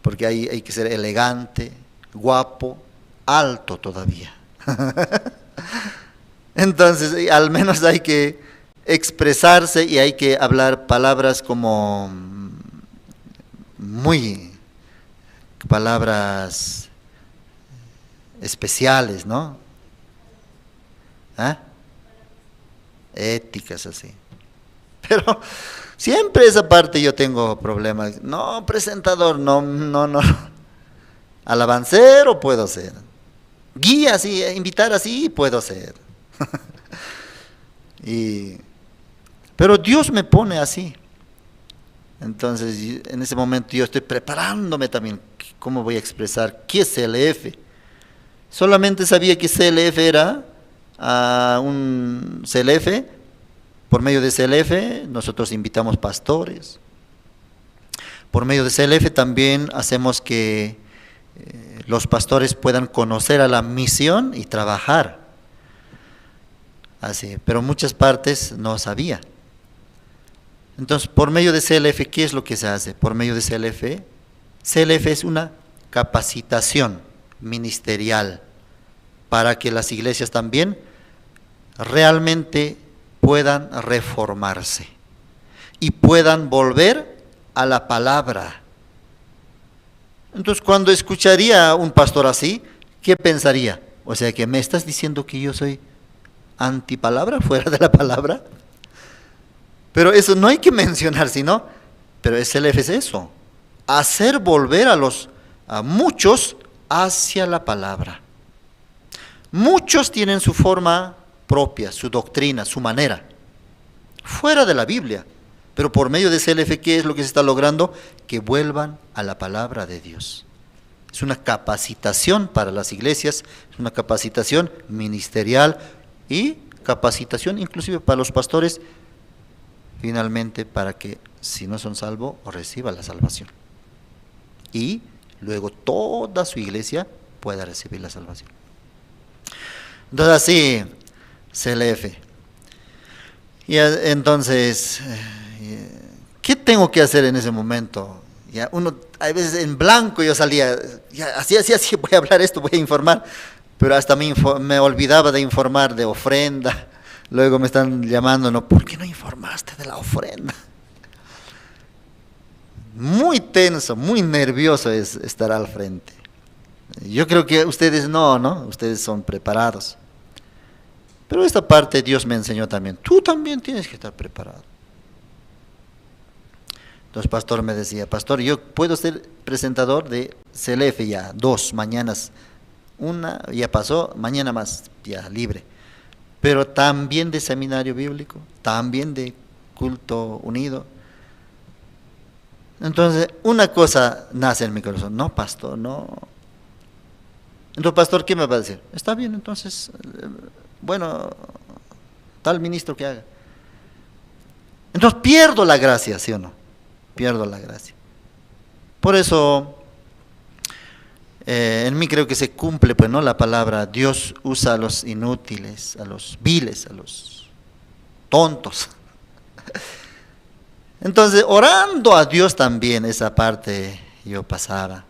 porque hay que ser elegante, guapo, alto todavía. Entonces, al menos hay que expresarse y hay que hablar palabras como palabras especiales, ¿no? ¿Ah? Éticas así. Pero siempre esa parte yo tengo problemas. No, presentador, no. Alabancero puedo ser. Guía así, invitar así puedo ser. Pero Dios me pone así. Entonces, en ese momento yo estoy preparándome también. ¿Cómo voy a expresar qué es CLF? Solamente sabía que CLF era un CLF. Por medio de CLF nosotros invitamos pastores. Por medio de CLF también hacemos que los pastores puedan conocer a la misión y trabajar. Así, pero muchas partes no sabía. Entonces, por medio de CLF, ¿qué es lo que se hace? Por medio de CLF, CLF es una capacitación ministerial para que las iglesias también realmente puedan reformarse y puedan volver a la palabra. Entonces, cuando escucharía a un pastor así, ¿qué pensaría? O sea, que me estás diciendo que yo soy antipalabra, fuera de la palabra. Pero eso no hay que mencionar, sino, pero CLF es eso, hacer volver a muchos hacia la palabra. Muchos tienen su forma propia, su doctrina, su manera, fuera de la Biblia, pero por medio de CLF, ¿qué es lo que se está logrando? Que vuelvan a la palabra de Dios. Es una capacitación para las iglesias, es una capacitación ministerial y capacitación inclusive para los pastores, finalmente para que si no son salvos, reciban la salvación. Y luego toda su iglesia pueda recibir la salvación. Entonces así, CLF. Y entonces, ¿qué tengo que hacer en ese momento? Ya uno, a veces en blanco yo salía, ya, así, voy a hablar esto, voy a informar, pero hasta me olvidaba de informar de ofrenda. Luego me están llamando, ¿no? ¿Por qué no informaste de la ofrenda? Muy tenso, muy nervioso es estar al frente. Yo creo que ustedes no, ustedes son preparados. Pero esta parte Dios me enseñó también, tú también tienes que estar preparado. Entonces pastor me decía, pastor, yo puedo ser presentador de CLF ya, 2 mañanas, una ya pasó, mañana más, ya libre. Pero también de seminario bíblico, también de culto unido. Entonces, una cosa nace en mi corazón, no, pastor, no. Entonces, pastor, ¿qué me va a decir? Está bien, entonces, bueno, tal ministro que haga. Entonces pierdo la gracia, ¿sí o no? Pierdo la gracia. Por eso, en mí creo que se cumple, pues, ¿no?, la palabra: Dios usa a los inútiles, a los viles, a los tontos. Entonces, orando a Dios también, esa parte yo pasaba.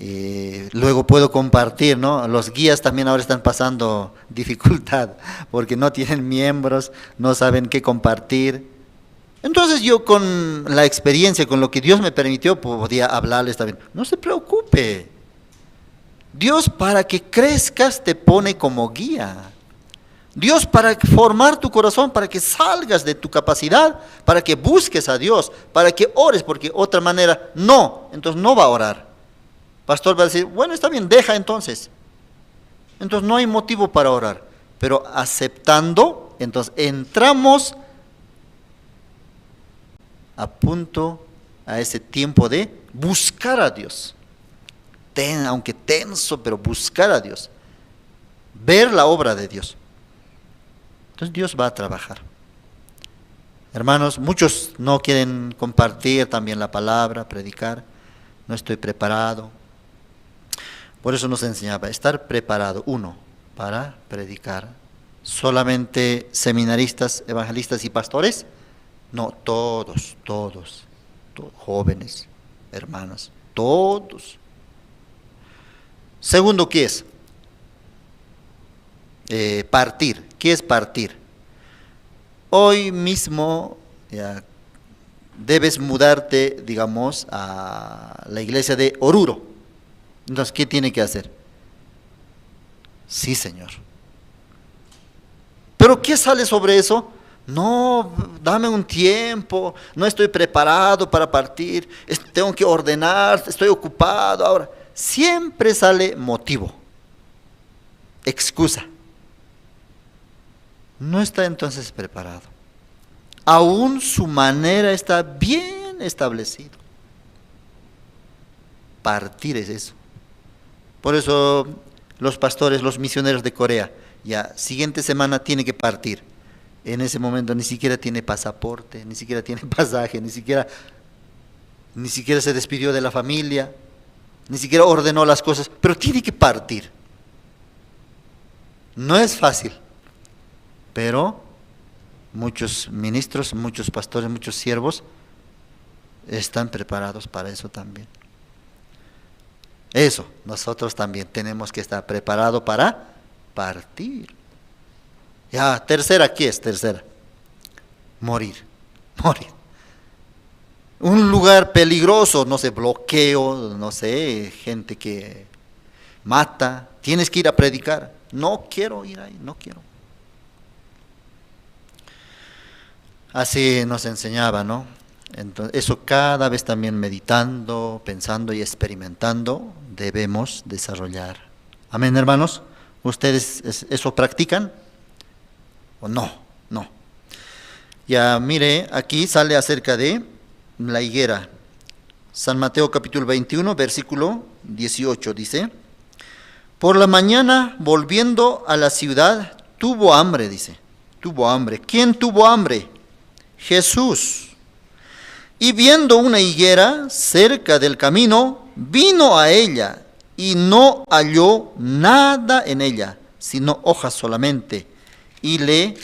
Y luego puedo compartir, ¿no? Los guías también ahora están pasando dificultad porque no tienen miembros, no saben qué compartir. Entonces yo, con la experiencia, con lo que Dios me permitió, podía hablarles también. No se preocupe. Dios, para que crezcas, te pone como guía. Dios, para formar tu corazón, para que salgas de tu capacidad, para que busques a Dios, para que ores, porque otra manera no, entonces no va a orar. Pastor va a decir: bueno, está bien, deja entonces. Entonces no hay motivo para orar. Pero aceptando, entonces entramos a punto a ese tiempo de buscar a Dios. Aunque tenso, pero buscar a Dios. Ver la obra de Dios. Entonces Dios va a trabajar. Hermanos, muchos no quieren compartir también la palabra, predicar. No estoy preparado. Por eso nos enseñaba estar preparado, uno, para predicar. ¿Solamente seminaristas, evangelistas y pastores? No, todos, jóvenes, hermanos, todos. Segundo, ¿qué es? Partir. ¿Qué es partir? Hoy mismo ya debes mudarte, digamos, a la iglesia de Oruro. Entonces, ¿qué tiene que hacer? Sí, Señor. ¿Pero qué sale sobre eso? No, dame un tiempo, no estoy preparado para partir, tengo que ordenar, estoy ocupado ahora. Siempre sale motivo, excusa. No está entonces preparado. Aún su manera está bien establecida. Partir es eso. Por eso los pastores, los misioneros de Corea, ya siguiente semana tiene que partir. En ese momento ni siquiera tiene pasaporte, ni siquiera tiene pasaje, ni siquiera se despidió de la familia, ni siquiera ordenó las cosas, pero tiene que partir. No es fácil, pero muchos ministros, muchos pastores, muchos siervos están preparados para eso también. Eso, nosotros también tenemos que estar preparados para partir. Ya, tercera, ¿qué es? Tercera, morir. Un lugar peligroso, no sé, bloqueo, no sé, gente que mata, tienes que ir a predicar. No quiero ir ahí, no quiero. Así nos enseñaba, ¿no? Entonces, eso cada vez también meditando, pensando y experimentando debemos desarrollar. Amén, hermanos. ¿Ustedes eso practican? ¿O no? No. Ya mire, aquí sale acerca de la higuera. San Mateo capítulo 21, versículo 18 dice: por la mañana, volviendo a la ciudad, tuvo hambre, dice. Tuvo hambre. ¿Quién tuvo hambre? Jesús. Y viendo una higuera cerca del camino, vino a ella y no halló nada en ella, sino hojas solamente. Y le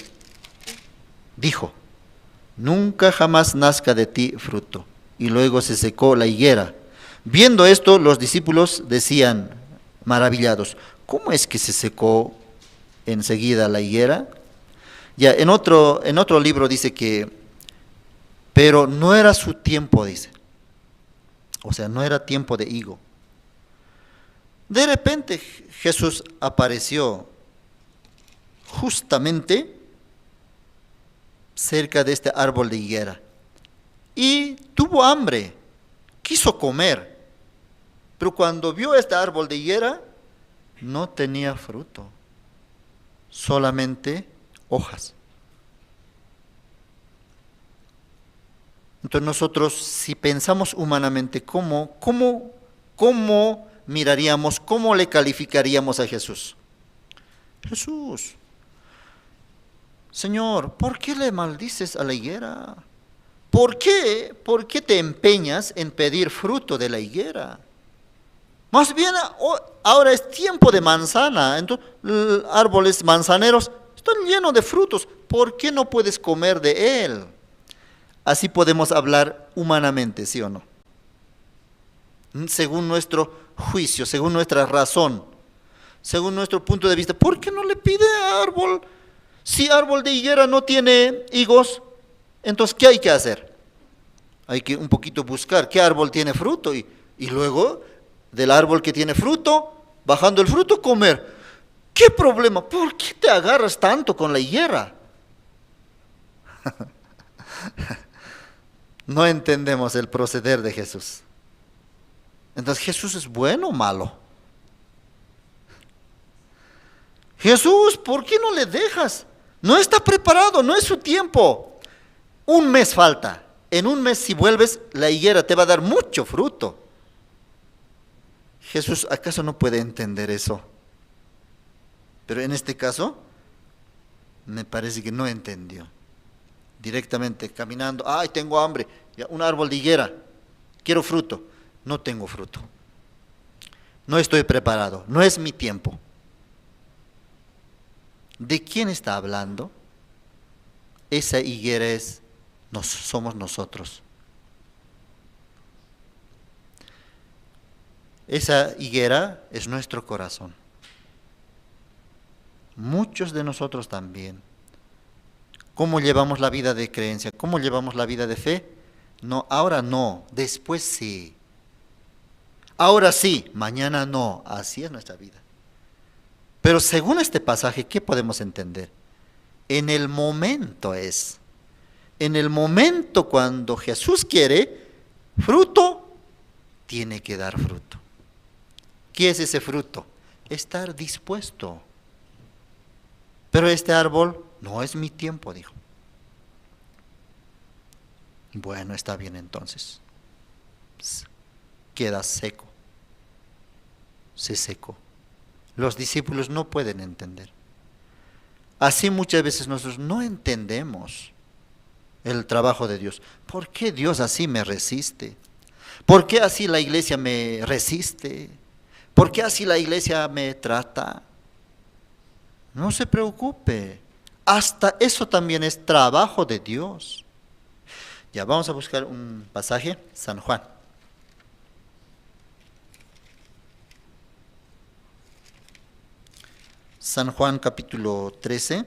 dijo: nunca jamás nazca de ti fruto. Y luego se secó la higuera. Viendo esto, los discípulos decían, maravillados: ¿cómo es que se secó enseguida la higuera? Ya, en otro libro dice que, pero no era su tiempo, dice. O sea, no era tiempo de higo. De repente Jesús apareció justamente cerca de este árbol de higuera y tuvo hambre, quiso comer, pero cuando vio este árbol de higuera no tenía fruto, solamente hojas. Entonces nosotros, si pensamos humanamente, ¿cómo miraríamos, cómo le calificaríamos a Jesús? Jesús, Señor, ¿por qué le maldices a la higuera? ¿Por qué? ¿Por qué te empeñas en pedir fruto de la higuera? Más bien ahora es tiempo de manzana, entonces árboles manzaneros están llenos de frutos. ¿Por qué no puedes comer de él? Así podemos hablar humanamente, ¿sí o no? Según nuestro juicio, según nuestra razón, según nuestro punto de vista. ¿Por qué no le pide a árbol? Si árbol de higuera no tiene higos, entonces ¿qué hay que hacer? Hay que un poquito buscar qué árbol tiene fruto y luego del árbol que tiene fruto, bajando el fruto, comer. ¿Qué problema? ¿Por qué te agarras tanto con la higuera? No entendemos el proceder de Jesús. Entonces, ¿Jesús es bueno o malo? Jesús, ¿por qué no le dejas? No está preparado, no es su tiempo. Un mes falta. En un mes, si vuelves, la higuera te va a dar mucho fruto. Jesús, ¿acaso no puede entender eso? Pero en este caso, me parece que no entendió. Directamente caminando, ¡ay, tengo hambre! Ya, un árbol de higuera, quiero fruto. No tengo fruto. No estoy preparado, no es mi tiempo. ¿De quién está hablando? Esa higuera somos nosotros. Esa higuera es nuestro corazón. Muchos de nosotros también. ¿Cómo llevamos la vida de creencia? ¿Cómo llevamos la vida de fe? No, ahora no, después sí. Ahora sí, mañana no. Así es nuestra vida. Pero según este pasaje, ¿qué podemos entender? En el momento es. En el momento cuando Jesús quiere fruto, tiene que dar fruto. ¿Qué es ese fruto? Estar dispuesto. Pero este árbol no es mi tiempo, dijo. Bueno, está bien entonces. Queda seco. Se secó. Los discípulos no pueden entender. Así muchas veces nosotros no entendemos el trabajo de Dios. ¿Por qué Dios así me resiste? ¿Por qué así la iglesia me resiste? ¿Por qué así la iglesia me trata? No se preocupe. Hasta eso también es trabajo de Dios. Ya, vamos a buscar un pasaje, San Juan. San Juan capítulo 13.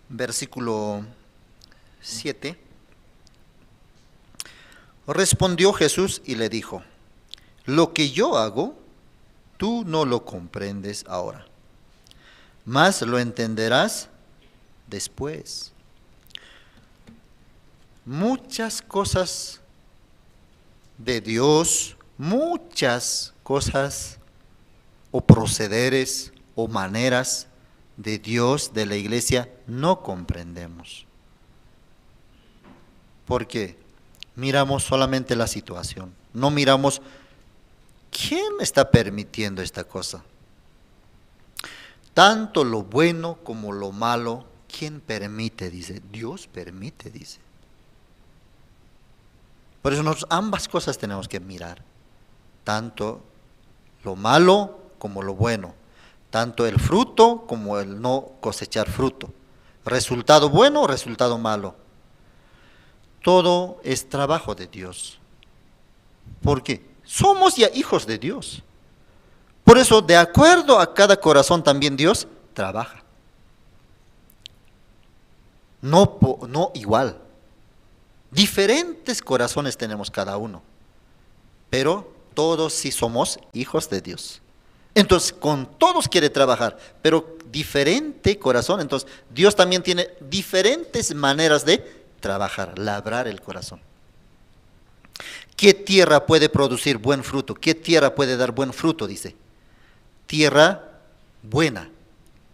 Versículo 7. Respondió Jesús y le dijo: lo que yo hago, tú no lo comprendes ahora, mas lo entenderás después. Muchas cosas de Dios, muchas cosas o procederes o maneras de Dios, de la iglesia, no comprendemos. ¿Por qué? Miramos solamente la situación, no miramos quién está permitiendo esta cosa. Tanto lo bueno como lo malo, ¿quién permite? Dice, Dios permite, dice. Por eso nosotros ambas cosas tenemos que mirar, tanto lo malo como lo bueno, tanto el fruto como el no cosechar fruto, resultado bueno o resultado malo. Todo es trabajo de Dios. ¿Por qué? Somos ya hijos de Dios. Por eso, de acuerdo a cada corazón también Dios trabaja. No igual. Diferentes corazones tenemos cada uno, pero todos sí somos hijos de Dios. Entonces, con todos quiere trabajar, pero diferente corazón. Entonces, Dios también tiene diferentes maneras de trabajar, labrar el corazón. ¿Qué tierra puede producir buen fruto? ¿Qué tierra puede dar buen fruto? Dice, tierra buena.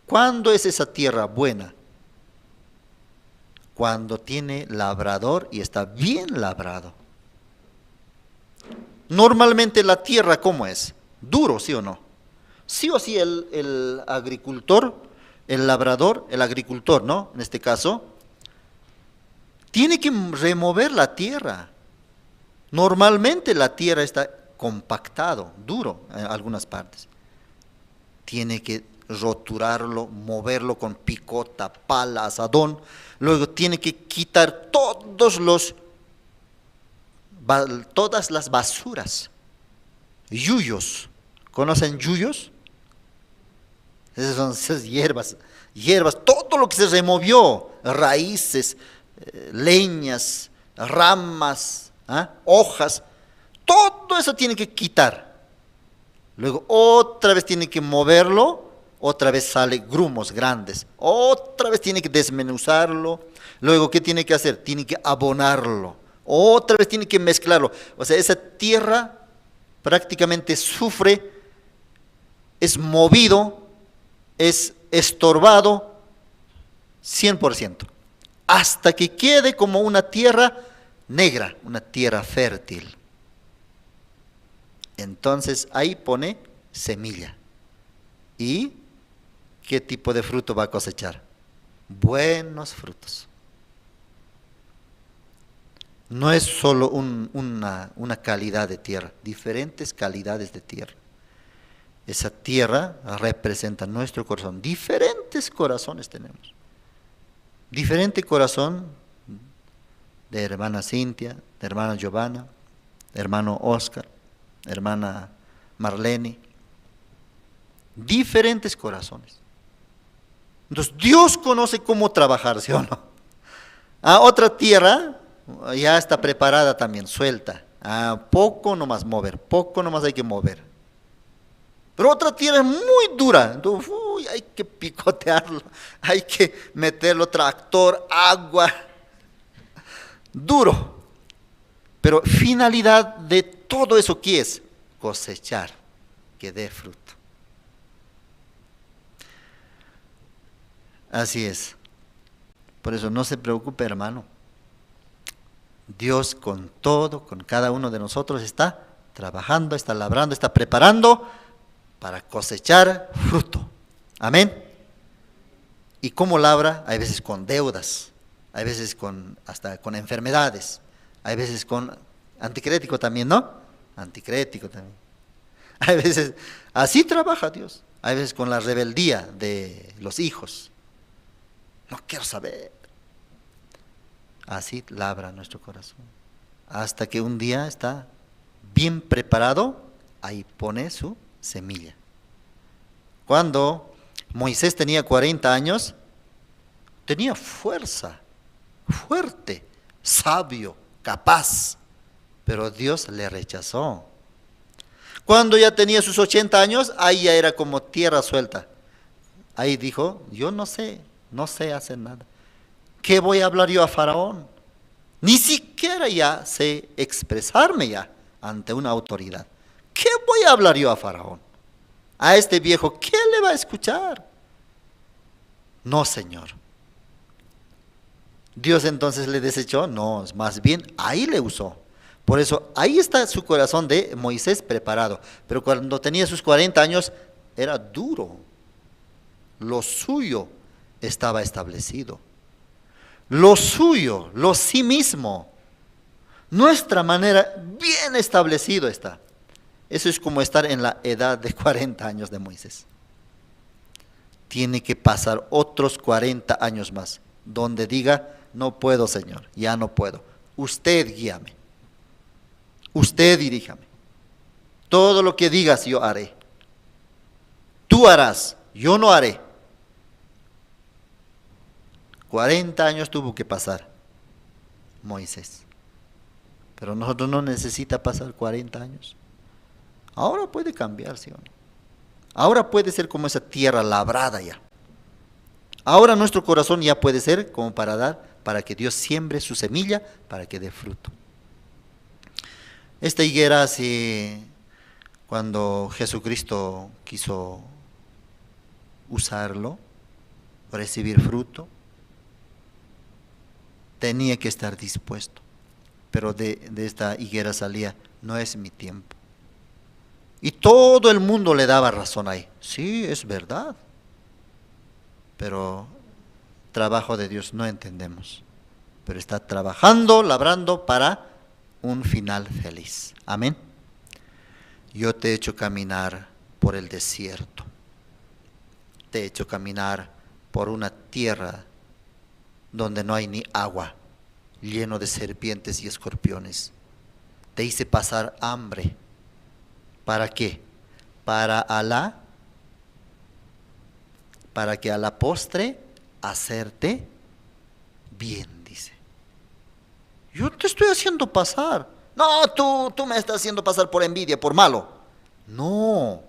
¿Cuándo es esa tierra buena? cuando tiene labrador y está bien labrado. Normalmente la tierra, ¿cómo es? Duro, ¿sí o no? Sí o sí el agricultor, el labrador, el agricultor, ¿no? En este caso, tiene que remover la tierra. Normalmente la tierra está compactado, duro en algunas partes. Tiene que roturarlo, moverlo con picota, pala, asadón. Luego tiene que quitar todas las basuras, yuyos. ¿Conocen yuyos? Esas son esas hierbas, todo lo que se removió, raíces, leñas, ramas, hojas, todo eso tiene que quitar. Luego otra vez tiene que moverlo, otra vez sale grumos grandes, otra vez tiene que desmenuzarlo. Luego, ¿qué tiene que hacer? Tiene que abonarlo, otra vez tiene que mezclarlo. O sea, esa tierra prácticamente sufre, es movido, es estorbado 100%, hasta que quede como una tierra negra, una tierra fértil. Entonces ahí pone semilla. ¿Y qué tipo de fruto va a cosechar? Buenos frutos. No es solo una calidad de tierra, diferentes calidades de tierra. Esa tierra representa nuestro corazón. Diferentes corazones tenemos. Diferente corazón de hermana Cintia, de hermana Giovanna, de hermano Oscar, hermana Marlene. Diferentes corazones. Entonces Dios conoce cómo trabajar, ¿sí o no? Otra tierra ya está preparada también, suelta. Poco nomás mover, poco nomás hay que mover. Pero otra tierra es muy dura, entonces, hay que picotearlo, hay que meterlo tractor, agua, duro. Pero finalidad de todo eso, ¿qué es? Cosechar, que dé fruto. Así es. Por eso no se preocupe, hermano. Dios con todo, con cada uno de nosotros está trabajando, está labrando, está preparando para cosechar fruto. Amén. ¿Y cómo labra? Hay veces con deudas, hay veces hasta con enfermedades, hay veces con anticrético también, ¿no? Anticrético también. Hay veces, así trabaja Dios. Hay veces con la rebeldía de los hijos. No quiero saber. Así labra nuestro corazón. Hasta que un día está bien preparado, ahí pone su semilla. Cuando Moisés tenía 40 años, tenía fuerza, fuerte, sabio, capaz, pero Dios le rechazó. Cuando ya tenía sus 80 años, ahí ya era como tierra suelta. Ahí dijo, yo no sé hacer nada. ¿Qué voy a hablar yo a Faraón? Ni siquiera ya sé expresarme ya ante una autoridad. ¿Qué voy a hablar yo a Faraón? A este viejo, ¿qué le va a escuchar? No, Señor. Dios entonces le desechó, no, más bien ahí le usó. Por eso ahí está su corazón de Moisés preparado. Pero cuando tenía sus 40 años era duro. Lo suyo estaba establecido. Lo suyo, lo sí mismo. Nuestra manera bien establecido está. Eso es como estar en la edad de 40 años de Moisés. Tiene que pasar otros 40 años más, donde diga, no puedo, Señor, ya no puedo. Usted guíame. Usted diríjame. Todo lo que digas yo haré. Tú harás, yo no haré. 40 años tuvo que pasar Moisés. Pero nosotros no necesita pasar 40 años. Ahora puede cambiar, ¿sí o no? Ahora puede ser como esa tierra labrada ya. Ahora nuestro corazón ya puede ser como para que Dios siembre su semilla, para que dé fruto. Esta higuera, cuando Jesucristo quiso usarlo, recibir fruto, tenía que estar dispuesto. Pero de esta higuera salía, no es mi tiempo. Y todo el mundo le daba razón ahí. Sí, es verdad. Pero trabajo de Dios no entendemos. Pero está trabajando, labrando para un final feliz. Amén. Yo te he hecho caminar por el desierto. Te he hecho caminar por una tierra donde no hay ni agua, lleno de serpientes y escorpiones. Te hice pasar hambre. ¿Para qué? Para que a la postre hacerte bien, dice. Yo te estoy haciendo pasar. No, tú me estás haciendo pasar por envidia, por malo. No,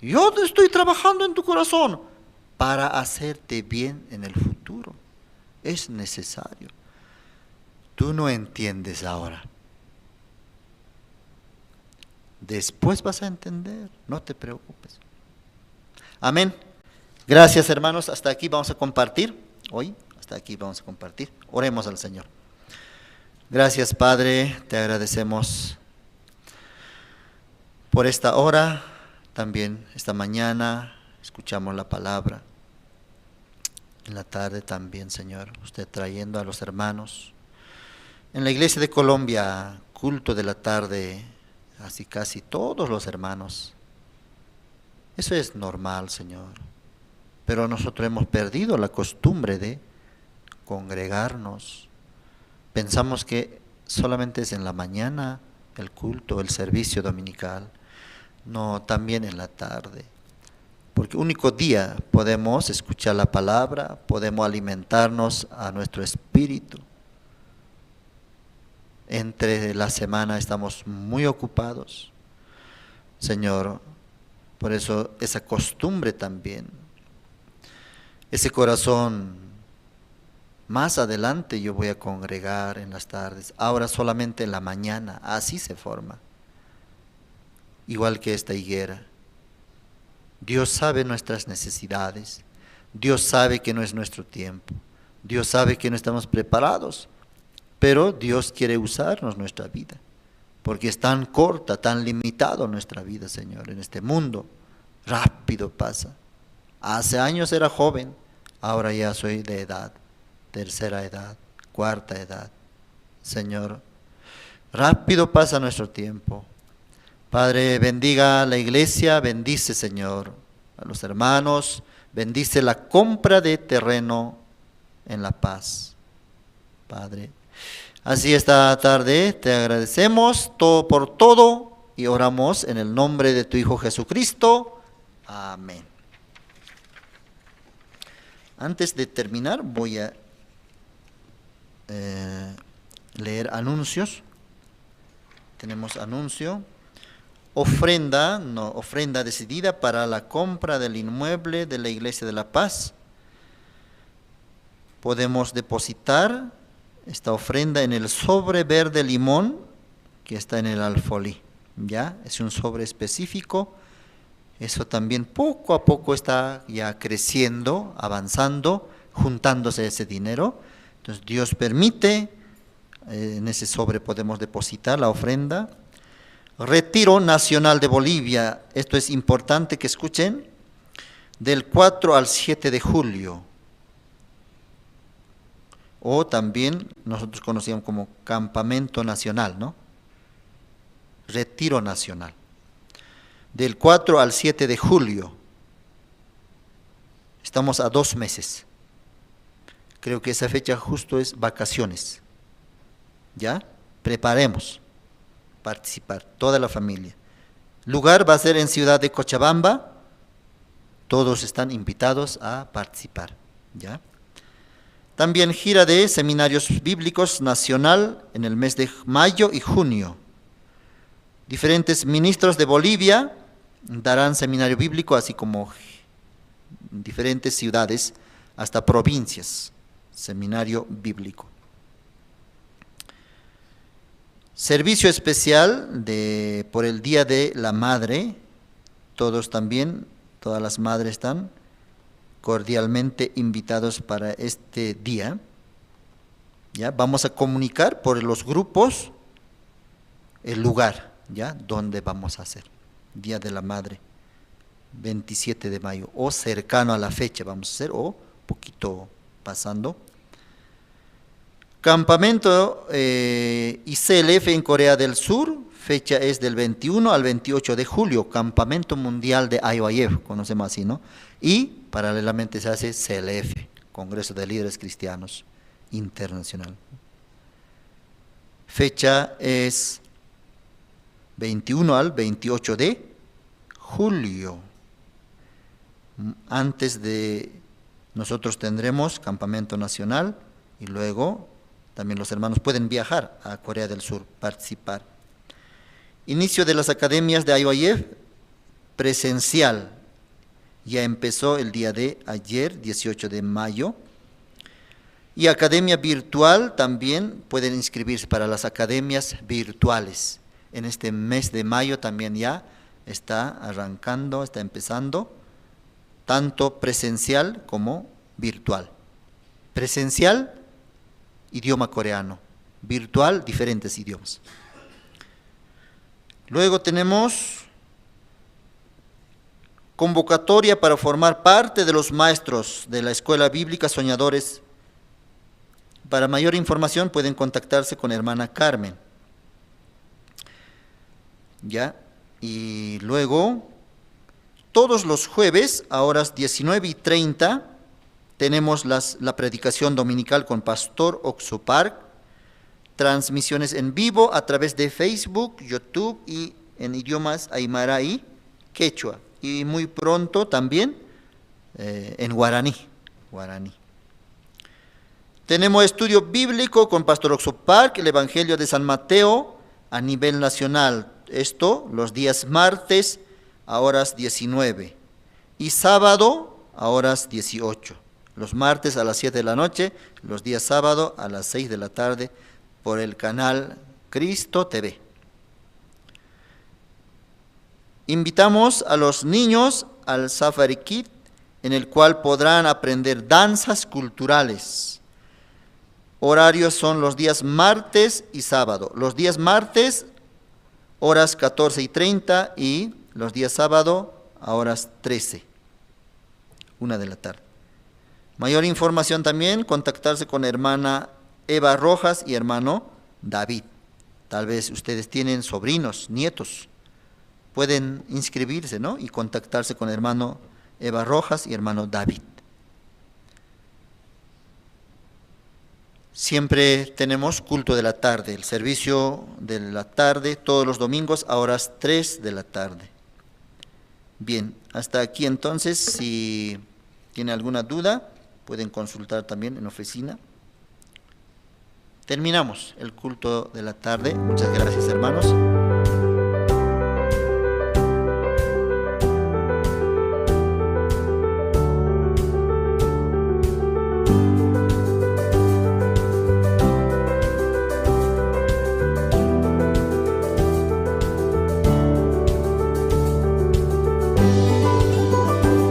yo te estoy trabajando en tu corazón para hacerte bien en el futuro. Es necesario. Tú no entiendes ahora. Después vas a entender, no te preocupes. Amén. Gracias, hermanos. Hasta aquí vamos a compartir. Hoy, hasta aquí vamos a compartir. Oremos al Señor. Gracias, Padre. Te agradecemos por esta hora. También esta mañana escuchamos la palabra. En la tarde también, Señor, usted trayendo a los hermanos. En la iglesia de Colombia, culto de la tarde, así casi todos los hermanos. Eso es normal, Señor. Pero nosotros hemos perdido la costumbre de congregarnos. Pensamos que solamente es en la mañana el culto, el servicio dominical. No, también en la tarde. Porque único día podemos escuchar la palabra, podemos alimentarnos a nuestro espíritu. Entre la semana estamos muy ocupados, Señor, por eso esa costumbre también, ese corazón, más adelante yo voy a congregar en las tardes, ahora solamente en la mañana, así se forma, igual que esta higuera. Dios sabe nuestras necesidades, Dios sabe que no es nuestro tiempo, Dios sabe que no estamos preparados. Pero Dios quiere usarnos nuestra vida, porque es tan corta, tan limitado nuestra vida, Señor, en este mundo. Rápido pasa. Hace años era joven, ahora ya soy de edad, tercera edad, cuarta edad. Señor, rápido pasa nuestro tiempo. Padre, bendiga a la iglesia, bendice, Señor, a los hermanos, bendice la compra de terreno en La Paz. Padre, así esta tarde te agradecemos todo por todo y oramos en el nombre de tu Hijo Jesucristo. Amén. Antes de terminar voy a leer anuncios. Tenemos anuncio. Ofrenda decidida para la compra del inmueble de la Iglesia de La Paz. Podemos depositar esta ofrenda en el sobre verde limón que está en el alfolí, ¿ya? Es un sobre específico. Eso también poco a poco está ya creciendo, avanzando, juntándose ese dinero. Entonces Dios permite, en ese sobre podemos depositar la ofrenda. Retiro Nacional de Bolivia, esto es importante que escuchen, del 4 al 7 de julio. O también nosotros conocíamos como Campamento Nacional, ¿no? Retiro Nacional. Del 4 al 7 de julio. Estamos a 2 meses. Creo que esa fecha justo es vacaciones. ¿Ya? Preparemos. Participar, toda la familia. Lugar va a ser en Ciudad de Cochabamba. Todos están invitados a participar. ¿Ya? También gira de seminarios bíblicos nacional en el mes de mayo y junio. Diferentes ministros de Bolivia darán seminario bíblico, así como en diferentes ciudades, hasta provincias, seminario bíblico. Servicio especial por el Día de la Madre, todas las madres están cordialmente invitados para este día. ¿ya? Vamos a comunicar por los grupos el lugar, ¿ya? Donde vamos a hacer. Día de la Madre, 27 de mayo, o cercano a la fecha vamos a hacer, o poquito pasando. Campamento ICLF en Corea del Sur, fecha es del 21 al 28 de julio, Campamento Mundial de IYF, conocemos así, ¿no? Y paralelamente se hace CLF, Congreso de Líderes Cristianos Internacional. Fecha es 21 al 28 de julio. Antes de nosotros tendremos Campamento Nacional y luego también los hermanos pueden viajar a Corea del Sur, participar. Inicio de las academias de IYF presencial. Ya empezó el día de ayer, 18 de mayo. Y academia virtual también pueden inscribirse para las academias virtuales. En este mes de mayo también ya está arrancando, está empezando, tanto presencial como virtual. Presencial, idioma coreano. Virtual, diferentes idiomas. Luego tenemos convocatoria para formar parte de los maestros de la Escuela Bíblica Soñadores. Para mayor información pueden contactarse con hermana Carmen. ¿Ya? Y luego, todos los jueves, a horas 19:30, tenemos la predicación dominical con Pastor Oxopark, transmisiones en vivo a través de Facebook, YouTube y en idiomas aymara y quechua. Y muy pronto también en guaraní. Tenemos estudio bíblico con Pastor Oxopark, el Evangelio de San Mateo a nivel nacional. Esto los días martes a horas 19 y sábado a horas 18. Los martes a las 7 de la noche, los días sábado a las 6 de la tarde por el canal Cristo TV. Invitamos a los niños al Safari Kit, en el cual podrán aprender danzas culturales. Horarios son los días martes y sábado. Los días martes, horas 14:30 y los días sábado a horas 13, 1 de la tarde. Mayor información también, contactarse con hermana Eva Rojas y hermano David. Tal vez ustedes tienen sobrinos, nietos. Pueden inscribirse, ¿no? Y contactarse con hermano Eva Rojas y hermano David. Siempre tenemos culto de la tarde, el servicio de la tarde, todos los domingos a horas 3 de la tarde. Bien, hasta aquí entonces, si tiene alguna duda, pueden consultar también en oficina. Terminamos el culto de la tarde. Muchas gracias, hermanos.